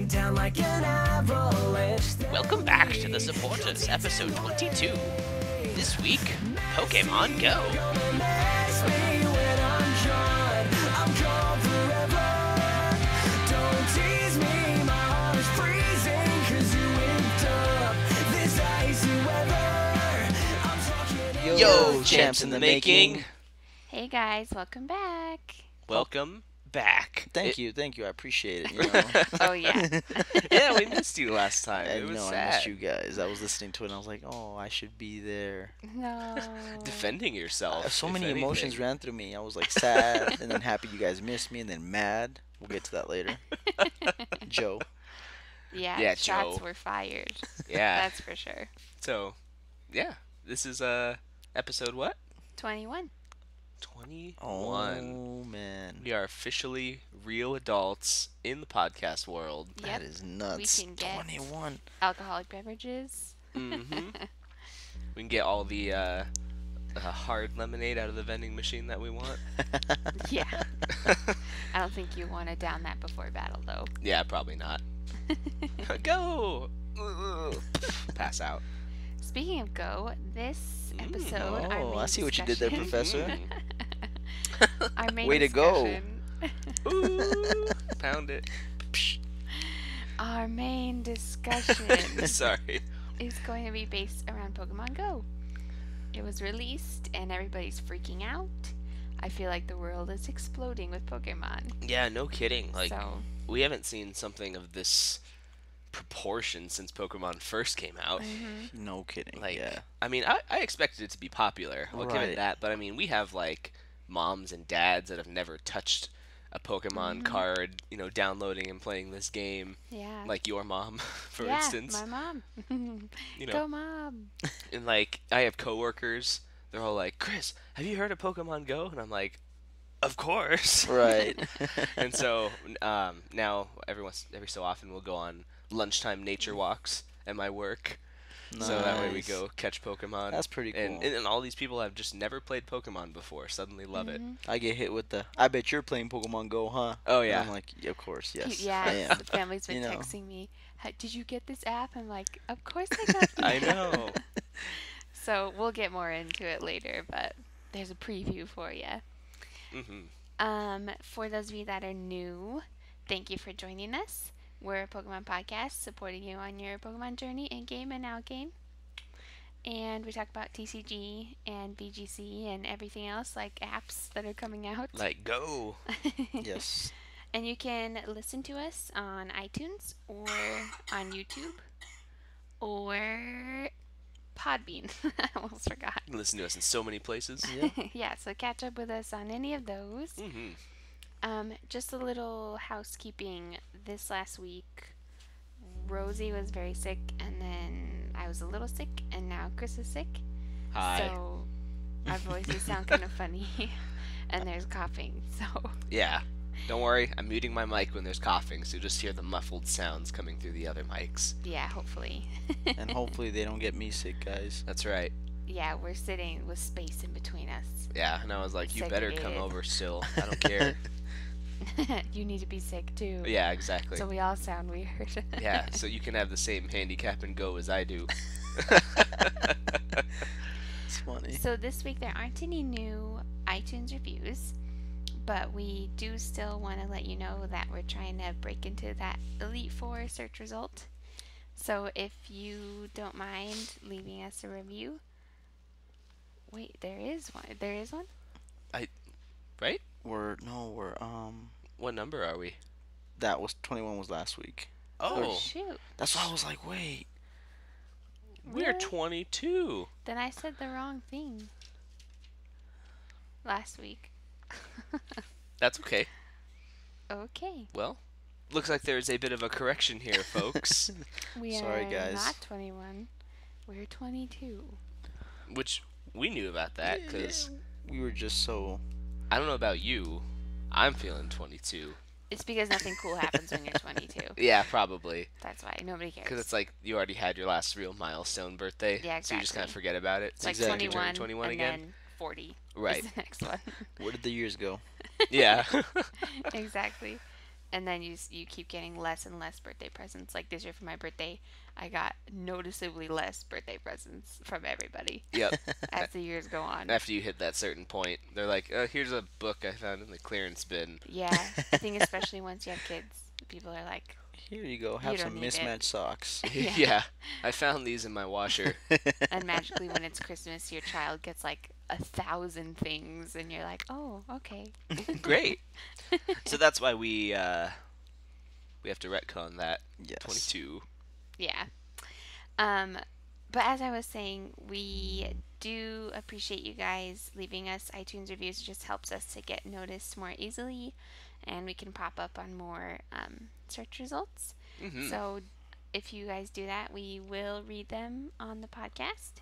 down like an avalanche. Welcome back to the Supporters, episode 22. This week, Pokémon GO. Next me when I'm done. I'm gone forever. Don't tease me, my heart is freezing, 'cause you whipped up this icy weather. I'm talking Yo, champs in the making. Hey guys, welcome back. Welcome back. Thank you. I appreciate it. You know? Oh yeah. Yeah, we missed you last time. I It was know, sad. I missed you guys. I was listening to it and I was like, oh, I should be there. No. Defending yourself. So if many anything. emotions ran through me. I was like sad and then happy you guys missed me and then mad. We'll get to that later. Joe. Yeah, Yeah, shots Joe. were fired. Yeah. That's for sure. So, yeah. This is episode what? 21. 21. Oh, man. We are officially real adults in the podcast world. Yep. That is nuts. We can get 21. alcoholic beverages. Mm-hmm. We can get all the hard lemonade out of the vending machine that we want. Yeah. I don't think you want to down that before battle though. Yeah, probably not. Go! Pass out. Speaking of Go, this episode, our Oh, main I see what you did there, discussion- Professor. Our main Way to go. discussion- Ooh, pound it. Our main discussion Sorry. is going to be based around Pokemon Go. It was released and everybody's freaking out. I feel like the world is exploding with Pokemon. Yeah, no kidding. Like, so, we haven't seen something of this proportion since Pokemon first came out. No kidding. Like, yeah. I mean, I expected it to be popular. I'll give it Right. that. But, I mean, we have, like, moms and dads that have never touched a Pokemon card, you know, downloading and playing this game. yeah. Like your mom, for yeah, instance. my mom. You know, Go, Mom. and, like, I have coworkers. They're all like, Chris, have you heard of Pokemon Go? And I'm like, of course. Right. And so now every so often we'll go on lunchtime nature walks at my work. So that way we Nice. go catch Pokemon. That's pretty cool. And all these people have just never played Pokemon before suddenly love it. I get hit with the, I bet you're playing Pokemon Go, huh? Oh, And yeah. I'm like, yeah, of course, yes. I Yeah, am. the family's been You know. texting me. Did you get this app? I'm like, of course I got the I app." know. So we'll get more into it later, but there's a preview for you. For those of you that are new, thank you for joining us. We're a Pokemon podcast supporting you on your Pokemon journey in-game and out-game. And we talk about TCG and VGC and everything else, like apps that are coming out. Like, go. Yes. And you can listen to us on iTunes or on YouTube or Podbean. I almost forgot. You can listen to us in so many places. Yeah, so catch up with us on any of those. Just a little housekeeping. This last week, Rosie was very sick, and then I was a little sick, and now Chris is sick. Hi. So our voices sound kind of funny, and there's coughing. So Yeah. Don't worry, I'm muting my mic when there's coughing, so you'll just hear the muffled sounds coming through the other mics. yeah, hopefully. And hopefully they don't get me sick, guys. That's right. Yeah, we're sitting with space in between us. Yeah, and I was like, you better come Segregated. over still. I don't care. You need to be sick too. Yeah, exactly. So we all sound weird. Yeah, so you can have the same handicap and go as I do. It's funny. So this week there aren't any new iTunes reviews, but we do still want to let you know that we're trying to break into that Elite Four search result. So if you don't mind leaving us a review. Wait, there is one. There is one? Right? We're What number are we? that was 21 was last week. Oh, Shoot. That's why I was like, wait. we're Really? 22. Then I said the wrong thing. Last week. That's okay. Okay. Well, looks like there's a bit of a correction here, folks. We Sorry, are guys. not 21. We're 22. Which we knew about that because We were just so. I don't know about you. I'm feeling 22. It's because nothing cool happens when you're 22. Yeah, probably. That's why. Nobody cares. Because it's like you already had your last real milestone birthday. Yeah, So you just kind of exactly. forget about it. It's like Exactly. 21, 21 and again. then 40 Right. is the next one. Where did the years go? Yeah. Exactly. and then you keep getting less and less birthday presents. Like this year for my birthday, I got noticeably less birthday presents from everybody Yep. as the years go on. After you hit that certain point, they're like, here's a book I found in the clearance bin. Yeah, I think especially once you have kids, people are like, Here you go. Have You don't some need it. mismatched socks. Yeah. I found these in my washer. and magically when it's Christmas, your child gets like 1,000 things, and you're like, oh, okay. Great. So that's why we have to retcon that. Yes. 22. Yeah. But as I was saying, we do appreciate you guys leaving us iTunes reviews. It just helps us to get noticed more easily, and we can pop up on more search results. Mm-hmm. So if you guys do that, we will read them on the podcast.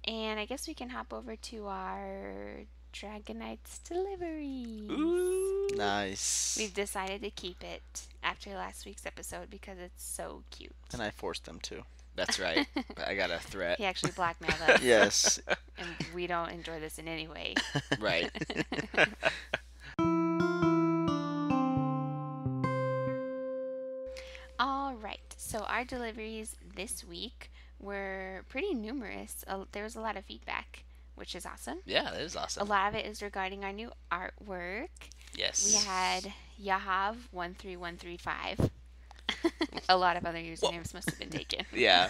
And I guess we can hop over to our Dragonites delivery. Ooh. Nice. We've decided to keep it after last week's episode because it's so cute. And I forced them to. That's right. I got a threat. He actually blackmailed us. Yes. And we don't enjoy this in any way. Right. All right. So our deliveries this week were pretty numerous. There was a lot of feedback, which is awesome. Yeah, that is A awesome. lot of it is regarding our new artwork. Yes. We had Yahav13135. A lot of other usernames must have been taken. Yeah.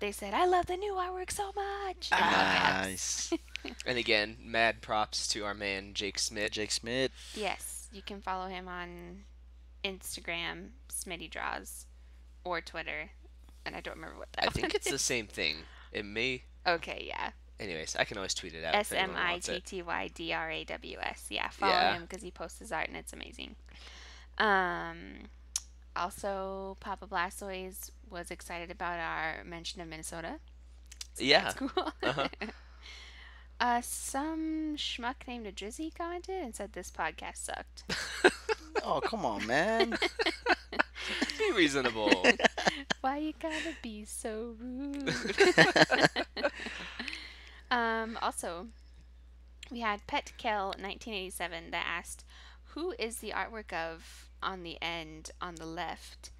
They said, I love the new artwork so much. in all caps. Nice. And again, mad props to our man Jake Smith. Jake Smith. Yes, you can follow him on Instagram, Smitty Draws, or Twitter. And I don't remember what that I think one it's the is. same thing. It may. Okay, yeah. Anyways, I can always tweet it out. if anyone wants it. SMITTYDRAWS. Yeah, follow Yeah. him because he posts his art and it's amazing. Also, Papa Blastoise was excited about our mention of Minnesota. Yeah. That's cool. Uh-huh. Some schmuck named Drizzy commented and said this podcast sucked. Oh, come on, man. Be reasonable. Why you gotta be so rude? Also, we had Pet Kel 1987 that asked, "Who is the artwork of on the end on the left?"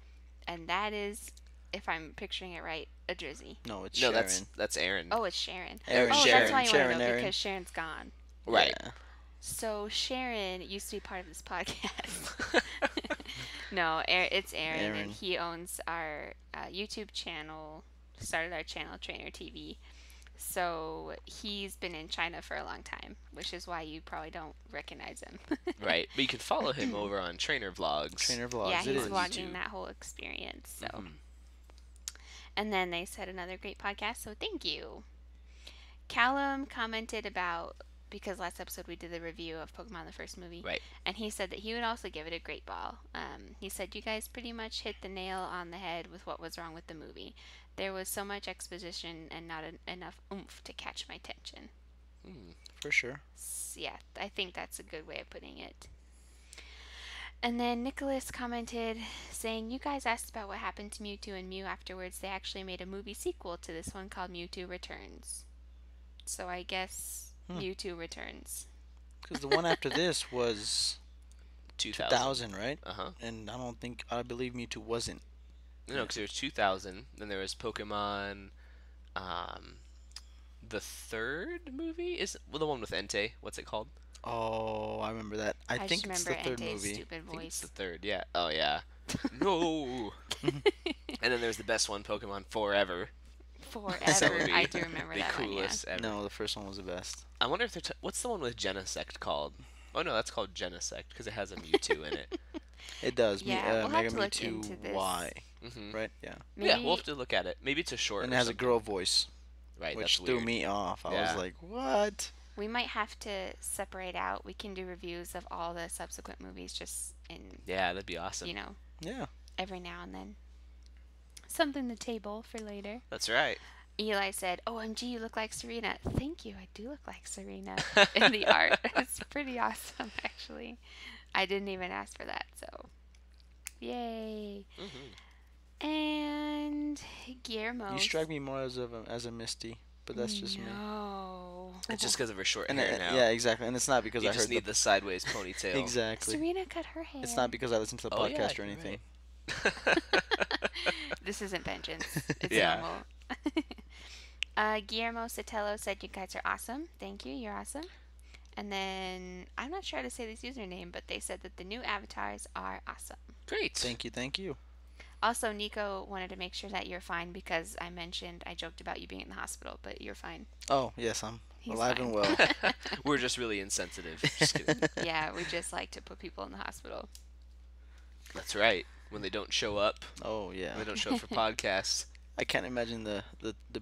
And that is, if I'm picturing it right, a Drizzy. No, it's No, Sharon. that's Aaron. Oh, it's Sharon. Aaron, Oh, Sharon. that's why you want Sharon, to know Aaron. because Sharon's gone. Right. Yeah. So Sharon used to be part of this podcast. No, it's Aaron, Aaron. and he owns our YouTube channel. Started our channel, Trainer TV. So he's been in China for a long time, which is why you probably don't recognize him. Right. But you can follow him over on Trainer Vlogs. Trainer vlogs. Yeah, it he's is. vlogging YouTube. that whole experience. So, Mhm. and then they said another great podcast. So thank you. Callum commented about, because last episode we did the review of Pokemon the first movie, Right. and he said that he would also give it a great ball. He said you guys pretty much hit the nail on the head with what was wrong with the movie. There was so much exposition and not enough oomph to catch my attention. For sure. Yeah, I think that's a good way of putting it. And then Nicholas commented saying, you guys asked about what happened to Mewtwo and Mew afterwards. They actually made a movie sequel to this one called Mewtwo Returns. So I guess Mewtwo Returns. Because the one after this was 2000, right? Uh-huh. And I believe Mewtwo wasn't. No, because there was 2000. Then there was Pokemon. The third movie is the one with Entei. What's it called? Oh, I remember that. I think just it's the remember third Entei's movie. stupid I think it's voice. the third. Yeah. Oh yeah. No. And then there's the best one, Pokemon Forever. That Forever. would be I do remember the that one, yeah. coolest ever. No, the first one was the best. I wonder if they're what's the one with Genesect called? Oh no, that's called Genesect because it has a Mewtwo in it. It does. Yeah, we'll have Mega to look Mewtwo into this. Y, Hmm. right? Yeah. Maybe, Yeah, we'll have to look at it. Maybe it's a short. And or it has a something. girl voice, Right, which that's threw weird. me off. I Yeah. was like, what? we might have to separate out. We can do reviews of all the subsequent movies just in, Yeah, that'd be awesome. you know, Yeah. every now and then. Something to table for later. That's right. Eli said, OMG, you look like Serena. Thank you, I do look like Serena in the art. It's pretty awesome, actually. I didn't even ask for that, so yay. Hmm. And Guillermo. You strike me more as a Misty, but that's just me. No. It's just because of her short And hair now. yeah, exactly. And it's not because You I just heard need the sideways ponytail. exactly. Serena cut her hair. It's not because I listen to the Oh, yeah, podcast or you're anything. This isn't vengeance. It's Yeah. normal. Guillermo Sotelo said you guys are awesome. Thank you. You're awesome. And then I'm not sure how to say this username, but they said that the new avatars are awesome. Great. Thank you, thank you. Also, Nico wanted to make sure that you're fine because I joked about you being in the hospital, but you're fine. Oh yes, I'm He's alive fine. and well. We're just really insensitive. Just kidding. Yeah, we just like to put people in the hospital. That's right. When they don't show up, Oh yeah. when they don't show up for podcasts. I can't imagine the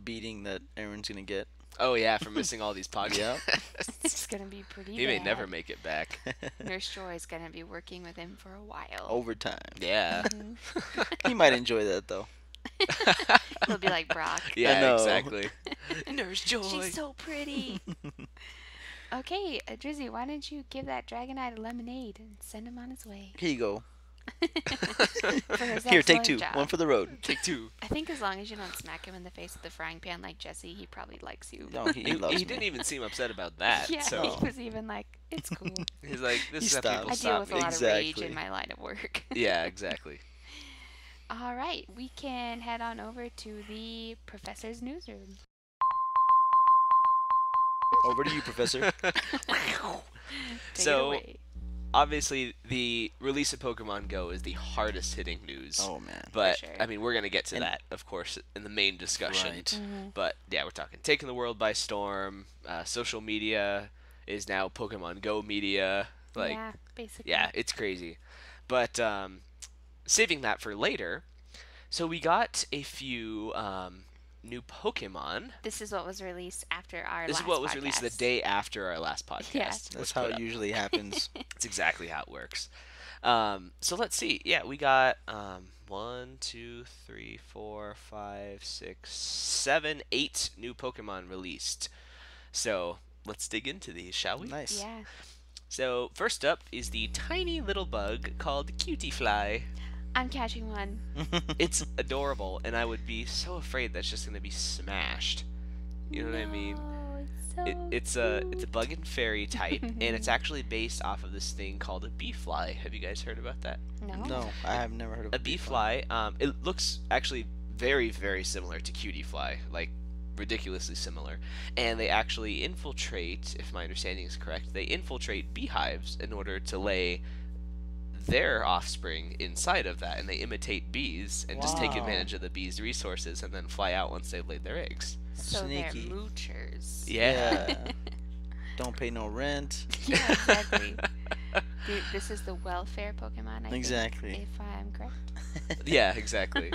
beating that Aaron's gonna get. Oh yeah, for missing all these podcasts. Yep. It's gonna be pretty He may bad. never make it back. Nurse Joy's gonna be working with him for a while. Overtime. Yeah. He might enjoy that though. He'll be like Brock. Yeah, know. exactly. Nurse Joy. She's so pretty. Okay, Drizzy, why don't you give that Dragonite a lemonade and send him on his way? Here you go. For his Here, take excellent 2. job. One for the road. Take 2. I think as long as you don't smack him in the face with the frying pan like Jesse, he probably likes you. No, he loves He me. didn't even seem upset about that. Yeah, So he was even like, it's cool. he's like, this He is how stopped. people I deal stop with a me. lot of rage Exactly. in my line of work. Yeah, exactly. All right, we can head on over to the professor's newsroom. Over to you, Professor. Take So- it away. Obviously, the release of Pokemon Go is the hardest hitting news. Oh man. But sure. I mean, we're gonna get to And- that, of course, in the main discussion. Right. Mm-hmm. But yeah, we're talking taking the world by storm. Social media is now Pokemon Go media. Like, Yeah, basically. yeah, it's crazy. But saving that for later. So we got a few new Pokemon. This is what was released after our This last is what was released the podcast. day after our last podcast. Yeah. was That's how put it up. usually happens. That's exactly how it works. So let's see. Yeah, we got 1, 2, 3, 4, 5, 6, 7, 8 new Pokemon released. So let's dig into these, shall we? Nice. Yeah. So first up is the tiny little bug called Cutie Fly. I'm catching one. It's adorable, and I would be so afraid that's just gonna be smashed. You know what I mean? No, it's so It's a bug and fairy type, and it's actually based off of this thing called a bee fly. Have you guys heard about that? No. No, I have never heard of A bee fly. It looks actually very, very similar to cutie fly, like ridiculously similar. And they actually infiltrate, if my understanding is correct, they infiltrate beehives in order to lay their offspring inside of that, and they imitate bees and just take Wow. advantage of the bees' resources and then fly out once they've laid their eggs. So Sneaky. they're moochers. Yeah. Don't pay no rent. Yeah, exactly. Dude, this is the welfare Pokemon, I think, Exactly. if I'm correct. Yeah, exactly.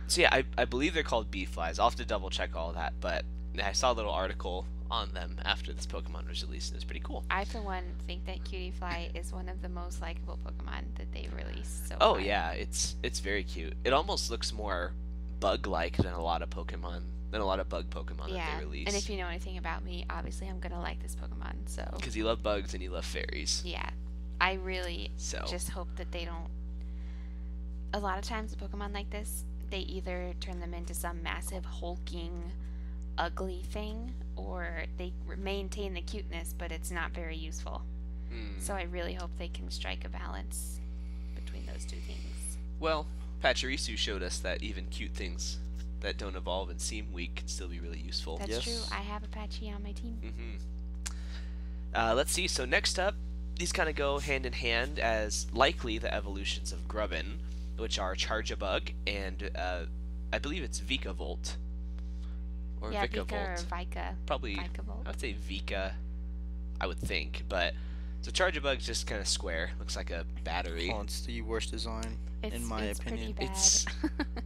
So yeah, I believe they're called bee flies. I'll have to double check all that, but I saw a little article on them after this Pokemon was released, and it's pretty cool. I, for one, think that Cutie Fly is one of the most likable Pokemon that they've released so Oh far. yeah, it's very cute. It almost looks more bug-like than a lot of bug Pokemon Yeah, that they release. and if you know anything about me, obviously I'm gonna like this Pokemon, so... Because you love bugs and you love fairies. Yeah, I really So just hope that they don't... A lot of times, a Pokemon like this, they either turn them into some massive, hulking, ugly thing, or they maintain the cuteness, but it's not very useful. hmm. So I really hope they can strike a balance between those two things. Well, Pachirisu showed us that even cute things that don't evolve and seem weak can still be really useful. That's Yes. true. I have Apache on my team. Let's see. So next up, these kind of go hand in hand as likely the evolutions of Grubbin, which are Charjabug and I believe it's Vikavolt or Yeah, Vika or Vikavolt. Vika. Probably, Vikavolt. I would say Vika. I would think, but so Charjabug's just kind of square. Looks like a battery. Oh, it's the worst design in my it's opinion. pretty bad. It's-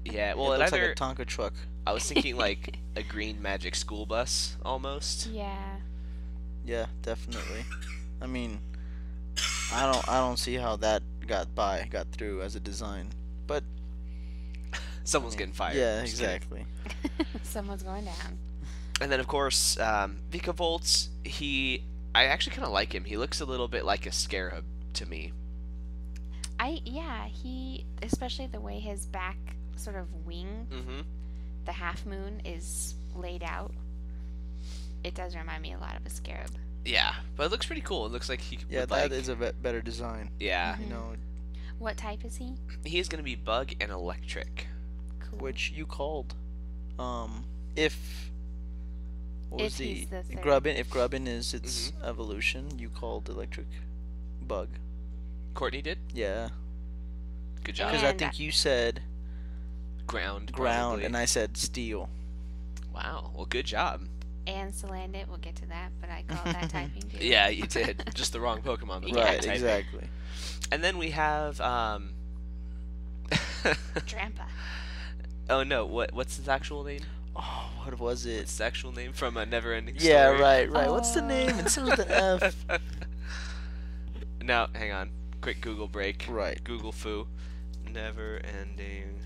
Yeah. Well, it it looks either like a Tonka truck. I was thinking like a green magic school bus almost. yeah. Yeah, definitely. I mean, I don't see how that got through as a design. But Someone's I mean, getting fired. Yeah, Just kidding. exactly. Someone's going down. And then of course, Vikavolt. I actually kind of like him. He looks a little bit like a scarab to me. He, especially the way his back sort of wing, Mm-hmm. the half moon is laid out. It does remind me a lot of a scarab. Yeah, but it looks pretty cool. It looks like he Yeah, would, that like, is a better design. yeah. Mhm. You know, What type is he? He is going to be bug and electric. Cool. which you called, if what was If he's the third. Grubbin? If Grubbin is its Mm-hmm. evolution, you called electric bug. Courtney did. Yeah, Good job. because I And think you said Ground. ground, probably. and I said steel. Wow. Well, good job. And Salandit, we'll get to that, but I called that typing too. Yeah, you did. Just the wrong Pokemon. But Right, typing. exactly. And then we have Drampa. Oh no! What's his actual name? Oh, what was it? What's his actual name from a Never-Ending Yeah, Story? right. What's the name? It starts with an F. Now, hang on. Quick Google break. Right. Google foo. Never-Ending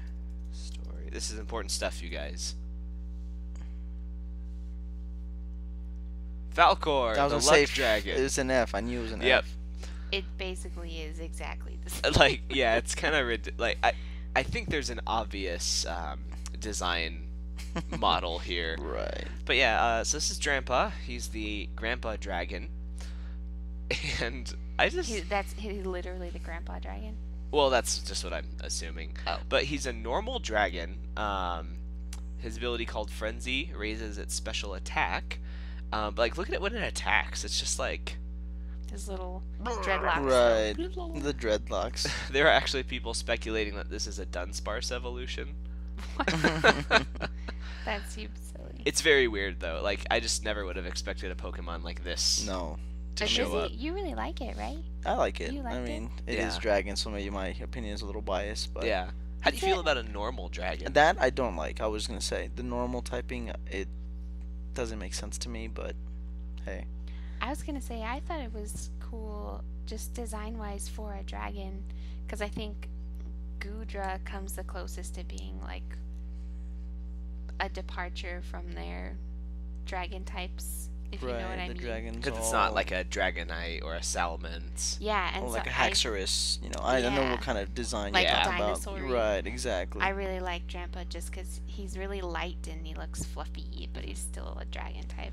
Story. This is important stuff, you guys. Falcor, I the was gonna Luck say Dragon. It was an F. I knew it was an Yep. F. It basically is exactly the same. Like, yeah, it's kind of like I think there's an obvious design model here. Right. But yeah, so this is Drampa. He's the Grandpa Dragon, and I just He's literally the grandpa dragon. well, that's just what I'm assuming. Oh. But he's a normal dragon. His ability called Frenzy raises its special attack. But like, look at it when it attacks. It's just like His little dreadlocks. Right. The dreadlocks. there are actually people speculating that this is a Dunsparce evolution. That seems silly. It's very weird though. Like, I just never would have expected a Pokemon like this No, to But show up. you really like it, right? I like it. You I liked it? mean, it is Yeah. dragon, so maybe my opinion is a little biased, but Yeah. How do you Is feel it- about a normal dragon? that I don't like. I was gonna say the normal typing. It doesn't make sense to me, but hey, I was gonna say I thought it was cool, just design-wise for a dragon, because I think Gudra comes the closest to being like a departure from their dragon types, if you know what I the mean. dragons. Because it's all- not like a Dragonite or a Salamence. Yeah, and or so like a I Haxorus. You know, I know Yeah. what kind of design Like you're a talking about. dinosaur-y. Right, exactly. I really like Drampa just because he's really light and he looks fluffy, but he's still a dragon type.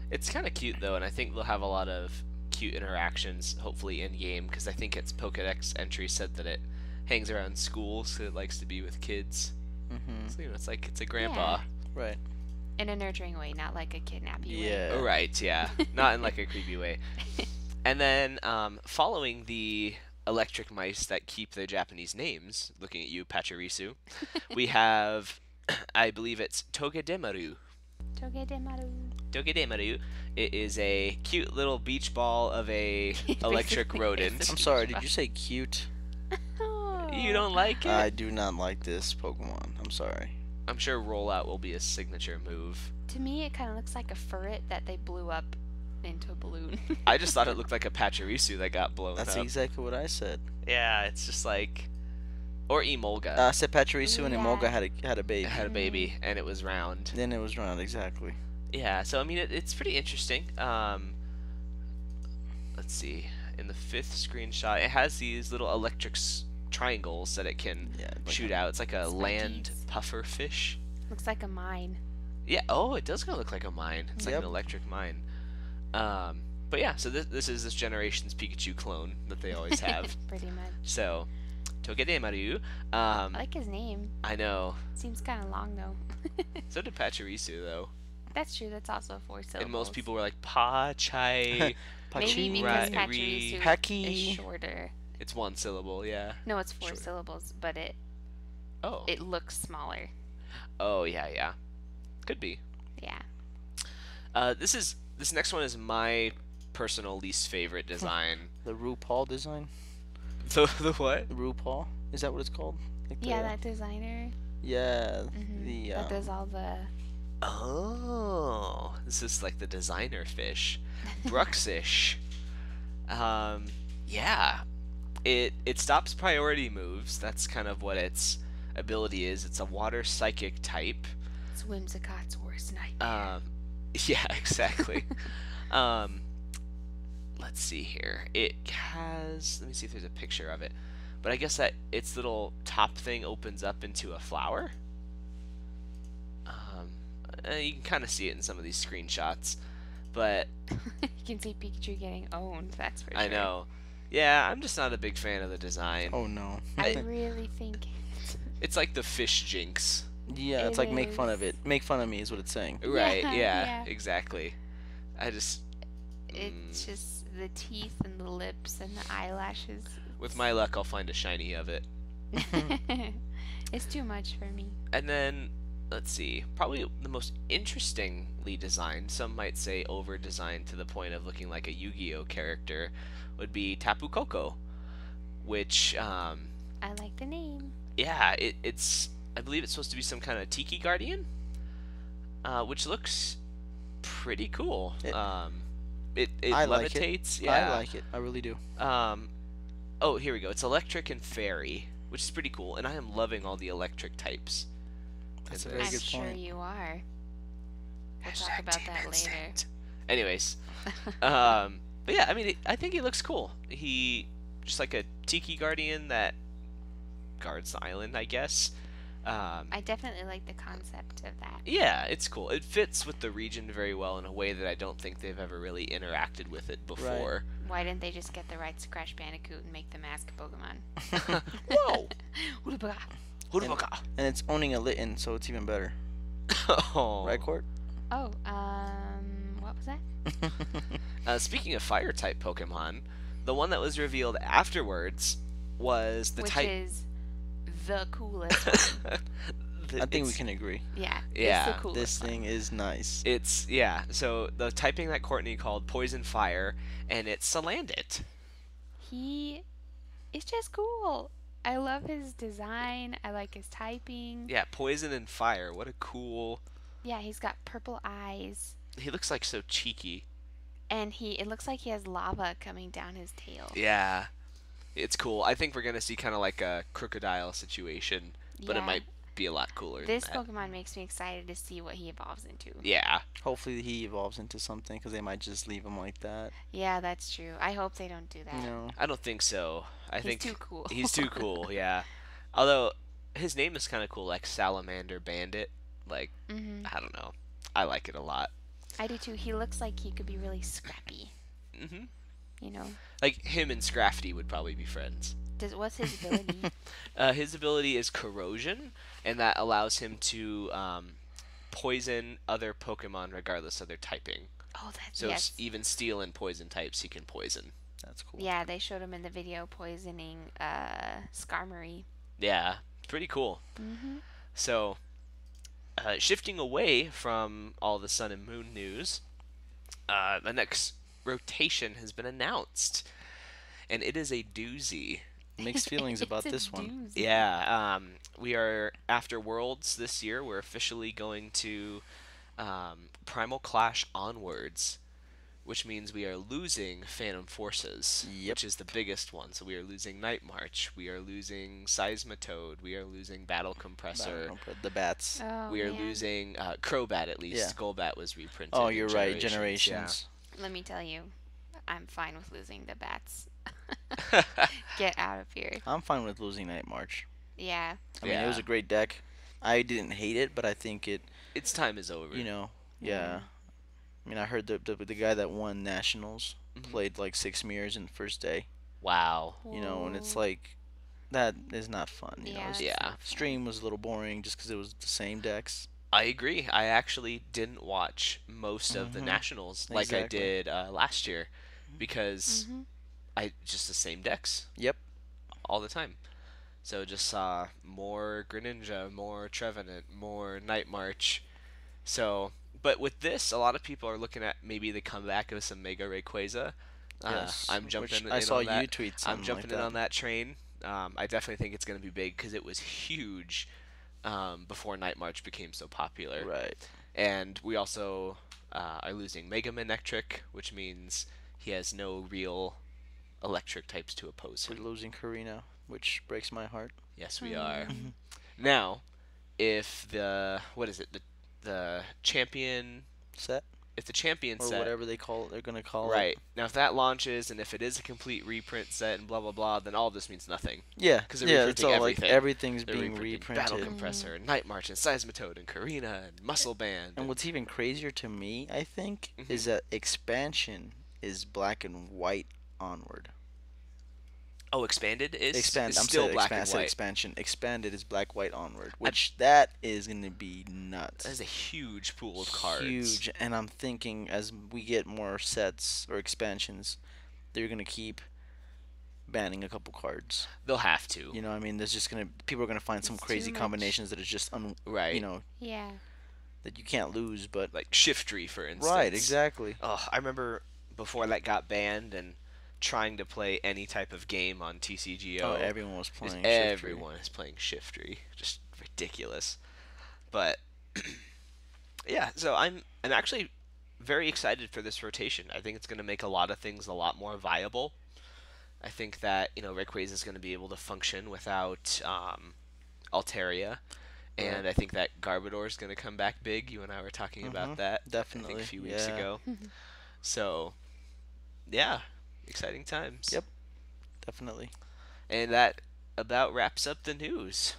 It's kind of cute though, and I think they'll have a lot of cute interactions, hopefully in game, because I think its Pokedex entry said that it hangs around schools, so it likes to be with kids. Mm-hmm. So, you know, it's like it's a grandpa. Right. In a nurturing way, not like a kidnapping way. Yeah. Oh, right, yeah. Not in like a creepy way. And then, following the electric mice that keep their Japanese names, looking at you, Pachirisu, we have, I believe it's Togedemaru. Togedemaru. Togedemaru. It is a cute little beach ball of a electric Basically, rodent. it's I'm sorry. Did you say cute? You don't like it? I do not like this Pokemon. I'm sorry. I'm sure Rollout will be a signature move. To me, it kind of looks like a furret that they blew up into a balloon. I just thought it looked like a Pachirisu that got blown That's up. exactly what I said. Yeah, it's just like, or Emolga. I said Pachirisu and Yeah. Emolga had a baby. It had a baby and it was round. Then it was round, exactly. Yeah, so I mean it's pretty interesting. Let's see. In the 5th screenshot, it has these little electric triangles that it can Yeah. like shoot a- out. It's like a land Spikies. puffer fish. Looks like a mine. Yeah. Oh, it does kind of look like a mine. It's like Yep. an electric mine. But yeah, so this is this generation's Pikachu clone that they always have. Pretty much. So, Togedemaru. I like his name. I know. Seems kind of long though. So did Pachirisu though. That's true. That's also 4 syllables. And most people were like Pachai. Maybe Pachi. because Right, Pachirisu Paki. is shorter. It's 1 syllable, yeah. No, it's 4 Sure. syllables, but it Oh. looks smaller. Oh yeah, yeah. Could be. Yeah. This next one is my personal least favorite design. The RuPaul design. the what? The RuPaul. Is that what it's called? Like Yeah, the- that designer. Yeah. Mhm, The that does all the. Oh, this is like the designer fish, Bruxish. Yeah, it stops priority moves. That's kind of what its ability is. It's a water psychic type. It's Whimsicott's worst nightmare. Yeah, exactly. Let's see here. It has. Let me see if there's a picture of it. But I guess that its little top thing opens up into a flower. You can kind of see it in some of these screenshots. But You can see Pikachu getting owned, that's for I sure. know. Yeah, I'm just not a big fan of the design. Oh no. I really think It's like the fish jinx. Yeah, it's It like make fun of is. it. Make fun of me is what it's saying. Right, Yeah, yeah, yeah. exactly. I just it's just the teeth and the lips and the eyelashes. with my luck I'll find a shiny of it. It's too much for me. And then let's see, probably the most interestingly designed, some might say over designed to the point of looking like a Yu-Gi-Oh character, would be Tapu Koko, which I like the name. yeah, it's I believe it's supposed to be some kind of tiki guardian, which looks pretty cool. It I like it. levitates. Yeah. I like it. I really do. Oh, here we go. It's electric and fairy, which is pretty cool. And I am loving all the electric types. That's a in very I'm this. good sure point. you are. We'll talk Hashtag about Team that later. Instinct. Anyways, but yeah, I mean, I think he looks cool. He just like a tiki guardian that guards the island, I guess. I definitely like the concept of that. Yeah, it's cool. It fits with the region very well in a way that I don't think they've ever really interacted with it before. Why didn't they just get the rights to Crash Bandicoot and make them ask Pokemon? Whoa! Oodabah. Hurubaka. And it's owning a Litten, so it's even better. Oh. Right, Court? Oh, what was that? Speaking of fire type Pokemon, the one that was revealed afterwards was the Which type. is the coolest one. I think we can agree. Yeah. Yeah, It's the coolest This one. thing is nice. It's yeah. So the typing that Courtney called Poison Fire, and it's Salandit. He is just cool. I love his design. I like his typing. Yeah, Poison and Fire. What a cool. Yeah, he's got purple eyes. He looks like so cheeky. And it looks like he has lava coming down his tail. Yeah, it's cool. I think we're gonna see kind of like a crocodile situation, but it Yeah. might be a lot cooler. This than that. Pokemon makes me excited to see what he evolves into. Yeah. Hopefully he evolves into something, because they might just leave him like that. Yeah, that's true. I hope they don't do that. You know? I don't think so. I He's think too cool. He's too cool. Yeah. Although his name is kind of cool, like Salamander Bandit. Like Hmm. I don't know. I like it a lot. I do too. He looks like he could be really scrappy. Hmm. You know, Like him and Scrafty would probably be friends. what's his ability? His ability is Corrosion, and that allows him to poison other Pokemon regardless of their typing. Oh, that's So yes. even Steel and Poison types he can poison. That's cool. Yeah, they showed him in the video poisoning Skarmory. Yeah, pretty cool. Mm-hmm. So, shifting away from all the Sun and Moon news, the next rotation has been announced, and it is a doozy. Mixed feelings about It's a this one. doozy. Yeah, we are after Worlds this year. We're officially going to Primal Clash onwards, which means we are losing Phantom Forces, Yep. which is the biggest one. So we are losing Night March, we are losing Seismitoad, we are losing Battle Compressor, The bats. Oh, we are man. losing Crobat at least. Yeah. Golbat was reprinted. Oh, in you're right. Generations, Generations. Let me tell you, I'm fine with losing the bats. Yeah. Get out of here. I'm fine with losing Night March. Yeah. I mean, it was Yeah. a great deck. I didn't hate it, but I think it, Its time is over. you know, yeah. I mean, I heard the guy that won Nationals Mhm. played like 6 mirrors in the first day, Wow. you know, and it's Whoa. like, that is not fun, you know. Yeah. It's- that's Yeah. not fun. Stream was a little boring just because it was the same decks. I agree. I actually didn't watch most of the Mhm. Nationals like I Exactly. did last year because Mhm. I just the same decks Yep. all the time. So just saw more Greninja, more Trevenant, more Night March. So, but with this, a lot of people are looking at maybe the comeback of some Mega Rayquaza. Yes. I'm which jumping in I saw on that. you tweet I'm something jumping like in on that. that train. I definitely think it's going to be big because it was huge before Night March became so popular. Right. And we also are losing Mega Manectric, which means he has no real electric types to oppose We're him. losing Karina, which breaks my heart. Yes, we are. Mm. Now, if the what is it? The champion Set? if the champion or set, whatever they're gonna call it. right now, if that launches and if it is a complete reprint set and blah blah blah, then all this means nothing. Yeah, 'Cause they're yeah, it's reprinting all everything. like everything's They're being reprinting Battle reprinted. Compressor, and Night March, and Seismitoad, and Karina, and Muscle Band. And what's even crazier to me, I think, Mhm. is that expansion is black and white onward. Oh, Expanded is Expand. is I'm still saying black and white. expansion. Expanded is black white onward, which that is gonna be nuts. That is a huge pool of cards. Huge, and I'm thinking as we get more sets or expansions, they're gonna keep banning a couple cards. They'll have to. You know, what I mean, there's just gonna people are gonna find some It's too crazy much. combinations that are just Right. you know, Yeah. that you can't lose. But Like Shiftry, for instance. right, exactly. Oh, I remember before that got banned and trying to play any type of game on TCGO. Oh, everyone was just playing. Shiftry. everyone is playing Shiftry. Just ridiculous. But yeah, so I'm actually very excited for this rotation. I think it's going to make a lot of things a lot more viable. I think that Rayquaza is going to be able to function without Altaria, and I think that Garbodor is going to come back big. You and I were talking about that definitely, I think a few weeks yeah. ago. So yeah, exciting times. Yep. Definitely. And that about wraps up the news.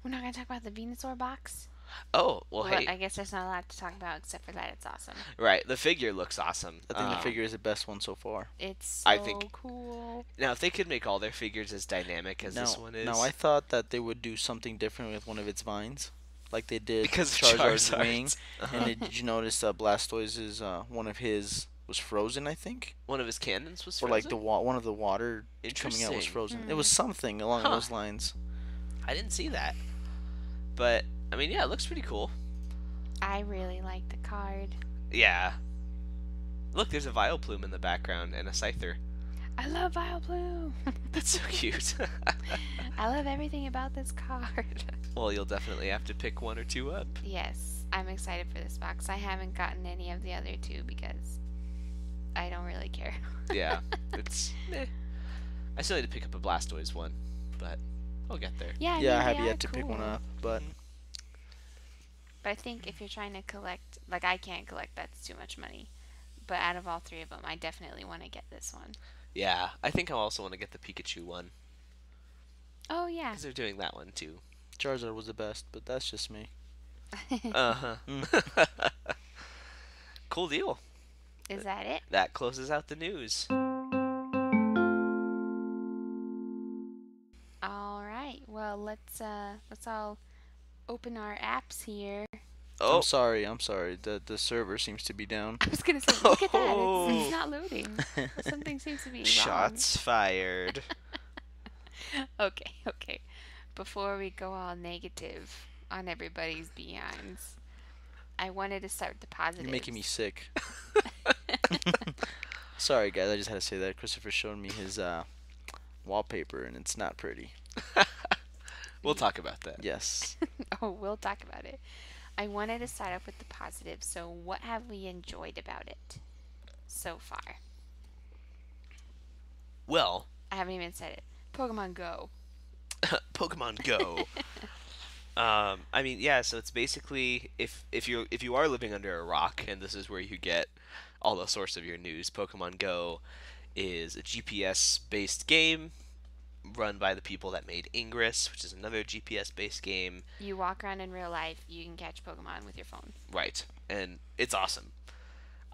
We're not gonna talk about the Venusaur box. Oh, well, Well, hey, I guess there's not a lot to talk about except for that it's awesome. right, the figure looks awesome. I think the figure is the best one so far. It's so I think- cool. Now, if they could make all their figures as dynamic as this one is, Now I thought that they would do something different with one of its vines, like they did because of Charizard's Charizard. wing. And did you notice Blastoise's one of his was frozen? I think, One of his cannons was or frozen? like one of the water coming out was Interesting. frozen. It was something along Huh. those lines. I didn't see that. But, I mean, yeah, it looks pretty cool. I really like the card. Yeah. Look, there's a Vileplume in the background and a Scyther. I love Vileplume. That's so cute. I love everything about this card. Well, you'll definitely have to pick one or two up. Yes, I'm excited for this box. I haven't gotten any of the other two because I don't really care. Yeah, it's I still need to pick up a Blastoise one, but I'll get there. Yeah, Yeah, I mean, have they yet are to pick one cool. up, but But I think if you're trying to collect, like I can't collect, that's too much money. But out of all three of them, I definitely want to get this one. Yeah, I think I also want to get the Pikachu one Oh yeah. because they're doing that one too. Charizard was the best. But that's just me. Uh huh. Cool deal. Is that it? That closes out the news. All right. Well, let's all open our apps here. Oh, I'm sorry. The server seems to be down. I was gonna say, look at that. Oh. It's not loading. Something seems to be wrong. shots fired. Okay. Before we go all negative on everybody's behinds, I wanted to start with the positives. You're making me sick. Sorry, guys. I just had to say that. Christopher showed me his wallpaper, and it's not pretty. We'll talk about that. Yes. Oh, we'll talk about it. I wanted to start off with the positives. So, what have we enjoyed about it so far? Well, I haven't even said it. Pokemon Go. Pokemon Go. I mean, yeah. So it's basically if you are living under a rock, and this is where you get all the source of your news. Pokemon Go is a GPS-based game run by the people that made Ingress, which is another GPS-based game. You walk around in real life, you can catch Pokemon with your phone. Right, and it's awesome.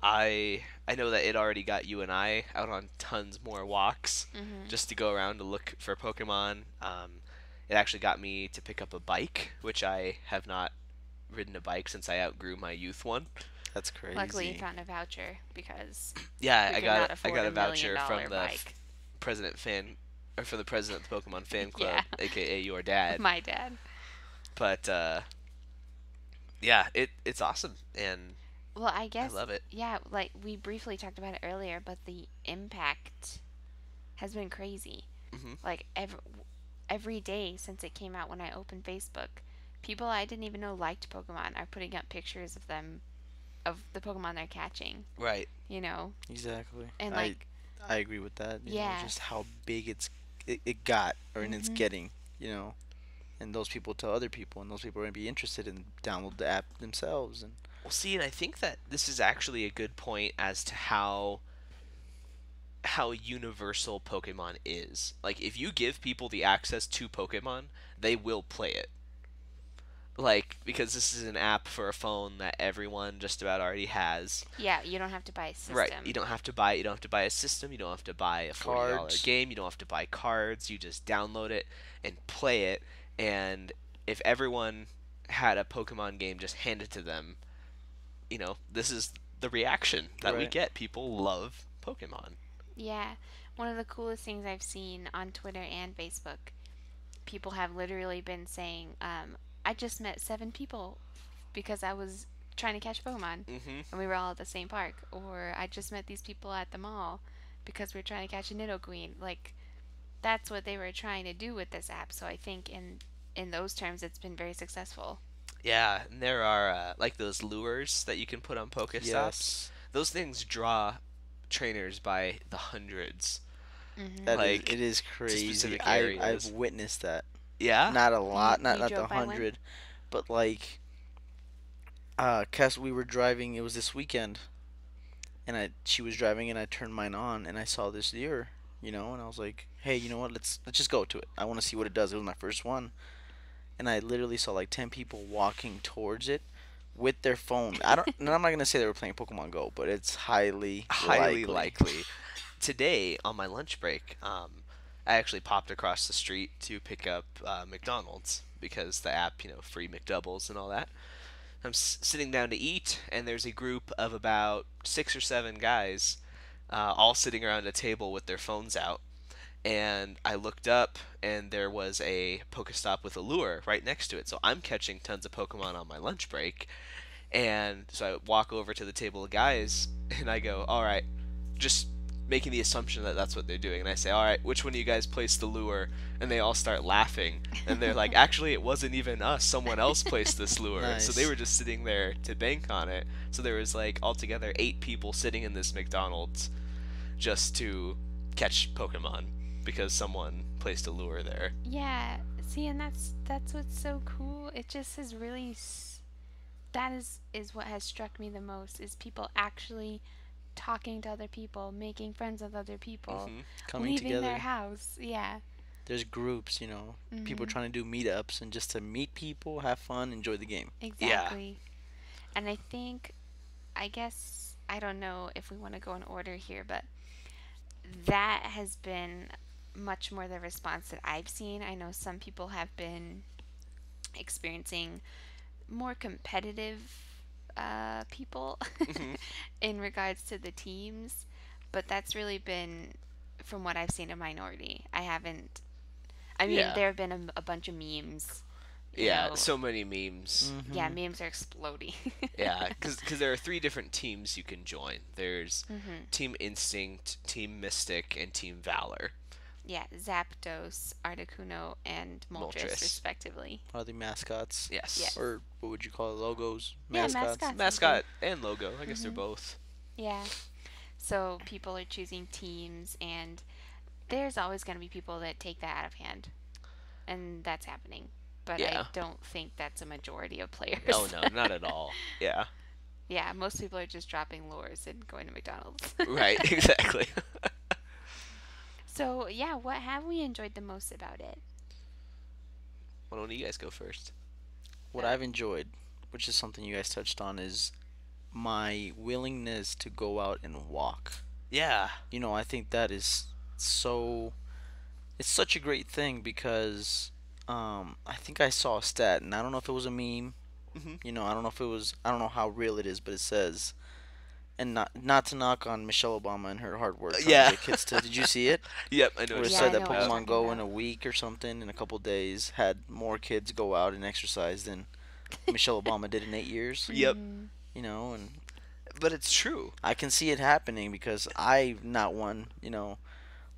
I know that it already got you and I out on tons more walks just to go around to look for Pokemon. It actually got me to pick up a bike, which I have not ridden a bike since I outgrew my youth one. That's crazy. Luckily, you found a voucher because Yeah, we I could not got afford a $1 voucher million from the bike. president of the Pokemon fan club, Yeah. aka your dad. My dad. But yeah, it's awesome, and Well, I guess. I love it. Yeah, like we briefly talked about it earlier, but the impact has been crazy. Mhm. Like every day since it came out, when I opened Facebook, people I didn't even know liked Pokemon are putting up pictures of them, of the Pokemon they're catching. Right. You know, Exactly. and like I agree with that. You know, Yeah. just how big it got, or and it's getting. You know, and those people tell other people, and those people are gonna be interested in download the app themselves, and Well, see, and I think that this is actually a good point as to how universal Pokemon is. Like, if you give people the access to Pokemon, they will play it. Like, because this is an app for a phone that everyone just about already has. Yeah, you don't have to buy a system. Right. You don't have to buy it. You don't have to buy a system. You don't have to buy a $40 Cards. game. You don't have to buy cards. You just download it and play it. And if everyone had a Pokemon game just handed to them, this is the reaction that we Right. get. People love Pokemon. Yeah, one of the coolest things I've seen on Twitter and Facebook, people have literally been saying, I just met 7 people because I was trying to catch Pokemon Mm-hmm. and we were all at the same park. Or I just met these people at the mall because we were trying to catch a Nidoqueen. Like, that's what they were trying to do with this app. So I think in those terms, it's been very successful. Yeah, and there are like those lures that you can put on Pokestops. Yes. Those things draw trainers by the hundreds. That is, Like, it is crazy. specific I've areas. witnessed that. Yeah. Not a lot, You not the drove by one? 100, but like, cause we were driving. It was this weekend, and she was driving, and I turned mine on, and I saw this deer, and I was like, hey, you know what? Let's just go to it. I want to see what it does. It was my first one, and I literally saw like 10 people walking towards it with their phone. And I'm not gonna say they were playing Pokemon Go, but it's highly Likely. Today on my lunch break, I actually popped across the street to pick up McDonald's because the app, free McDoubles and all that. I'm sitting down to eat, and there's a group of about 6 or 7 guys, all sitting around a table with their phones out. And I looked up, and there was a Pokestop with a lure right next to it. So I'm catching tons of Pokemon on my lunch break. And so I walk over to the table of guys, and I go, all right, just making the assumption that that's what they're doing. And I say, all right, which one of you guys placed the lure? And they all start laughing. And they're like, actually, it wasn't even us. Someone else placed this lure. So they Nice. were just sitting there to bank on it. So there was like altogether 8 people sitting in this McDonald's just to catch Pokemon because someone placed a lure there. Yeah, see, and that's what's so cool. It just is really that is what has struck me the most is people actually talking to other people, making friends with other people, Mhm. coming leaving together. their house. Yeah. There's groups, people trying to do meetups and just to meet people, have fun, enjoy the game. Exactly. And I guess, I don't know if we want to go in order here, but that has been much more the response that I've seen. I know some people have been experiencing more competitive people Mhm. in regards to the teams, but that's really been, from what I've seen, a minority. I mean, Yeah. there have been a bunch of memes. you Yeah, know. so many memes. Yeah, memes are exploding. Yeah, because there are 3 different teams you can join. There's Team Instinct, Team Mystic, and Team Valor. Yeah, Zapdos, Articuno, and Moltres, Moltres. respectively. Are they mascots? Yes. Yes. Or what would you call it? Logos? Yeah, Mascots? mascots. Mascot and logo. I guess they're both. Yeah. So people are choosing teams, and there's always going to be people that take that out of hand. And that's happening. But Yeah. I don't think that's a majority of players. Oh, no, not at all. Yeah. Yeah, most people are just dropping lures and going to McDonald's. Right, exactly. So, yeah, what have we enjoyed the most about it? Why don't you guys go first? What I've enjoyed, which is something you guys touched on, is my willingness to go out and walk. Yeah. I think that is it's such a great thing because I think I saw a stat, and I don't know if it was a meme. I don't know I don't know how real it is, but it says, and not to knock on Michelle Obama and her hard work. Trying Yeah. to get kids to. Did you see it? Yep, I know. Where it Yeah, said I that know what you're Pokemon talking Go about. in a week or something, in a couple days, had more kids go out and exercise than Michelle Obama did in 8 years. Yep. And But it's true. I can see it happening because I've not one.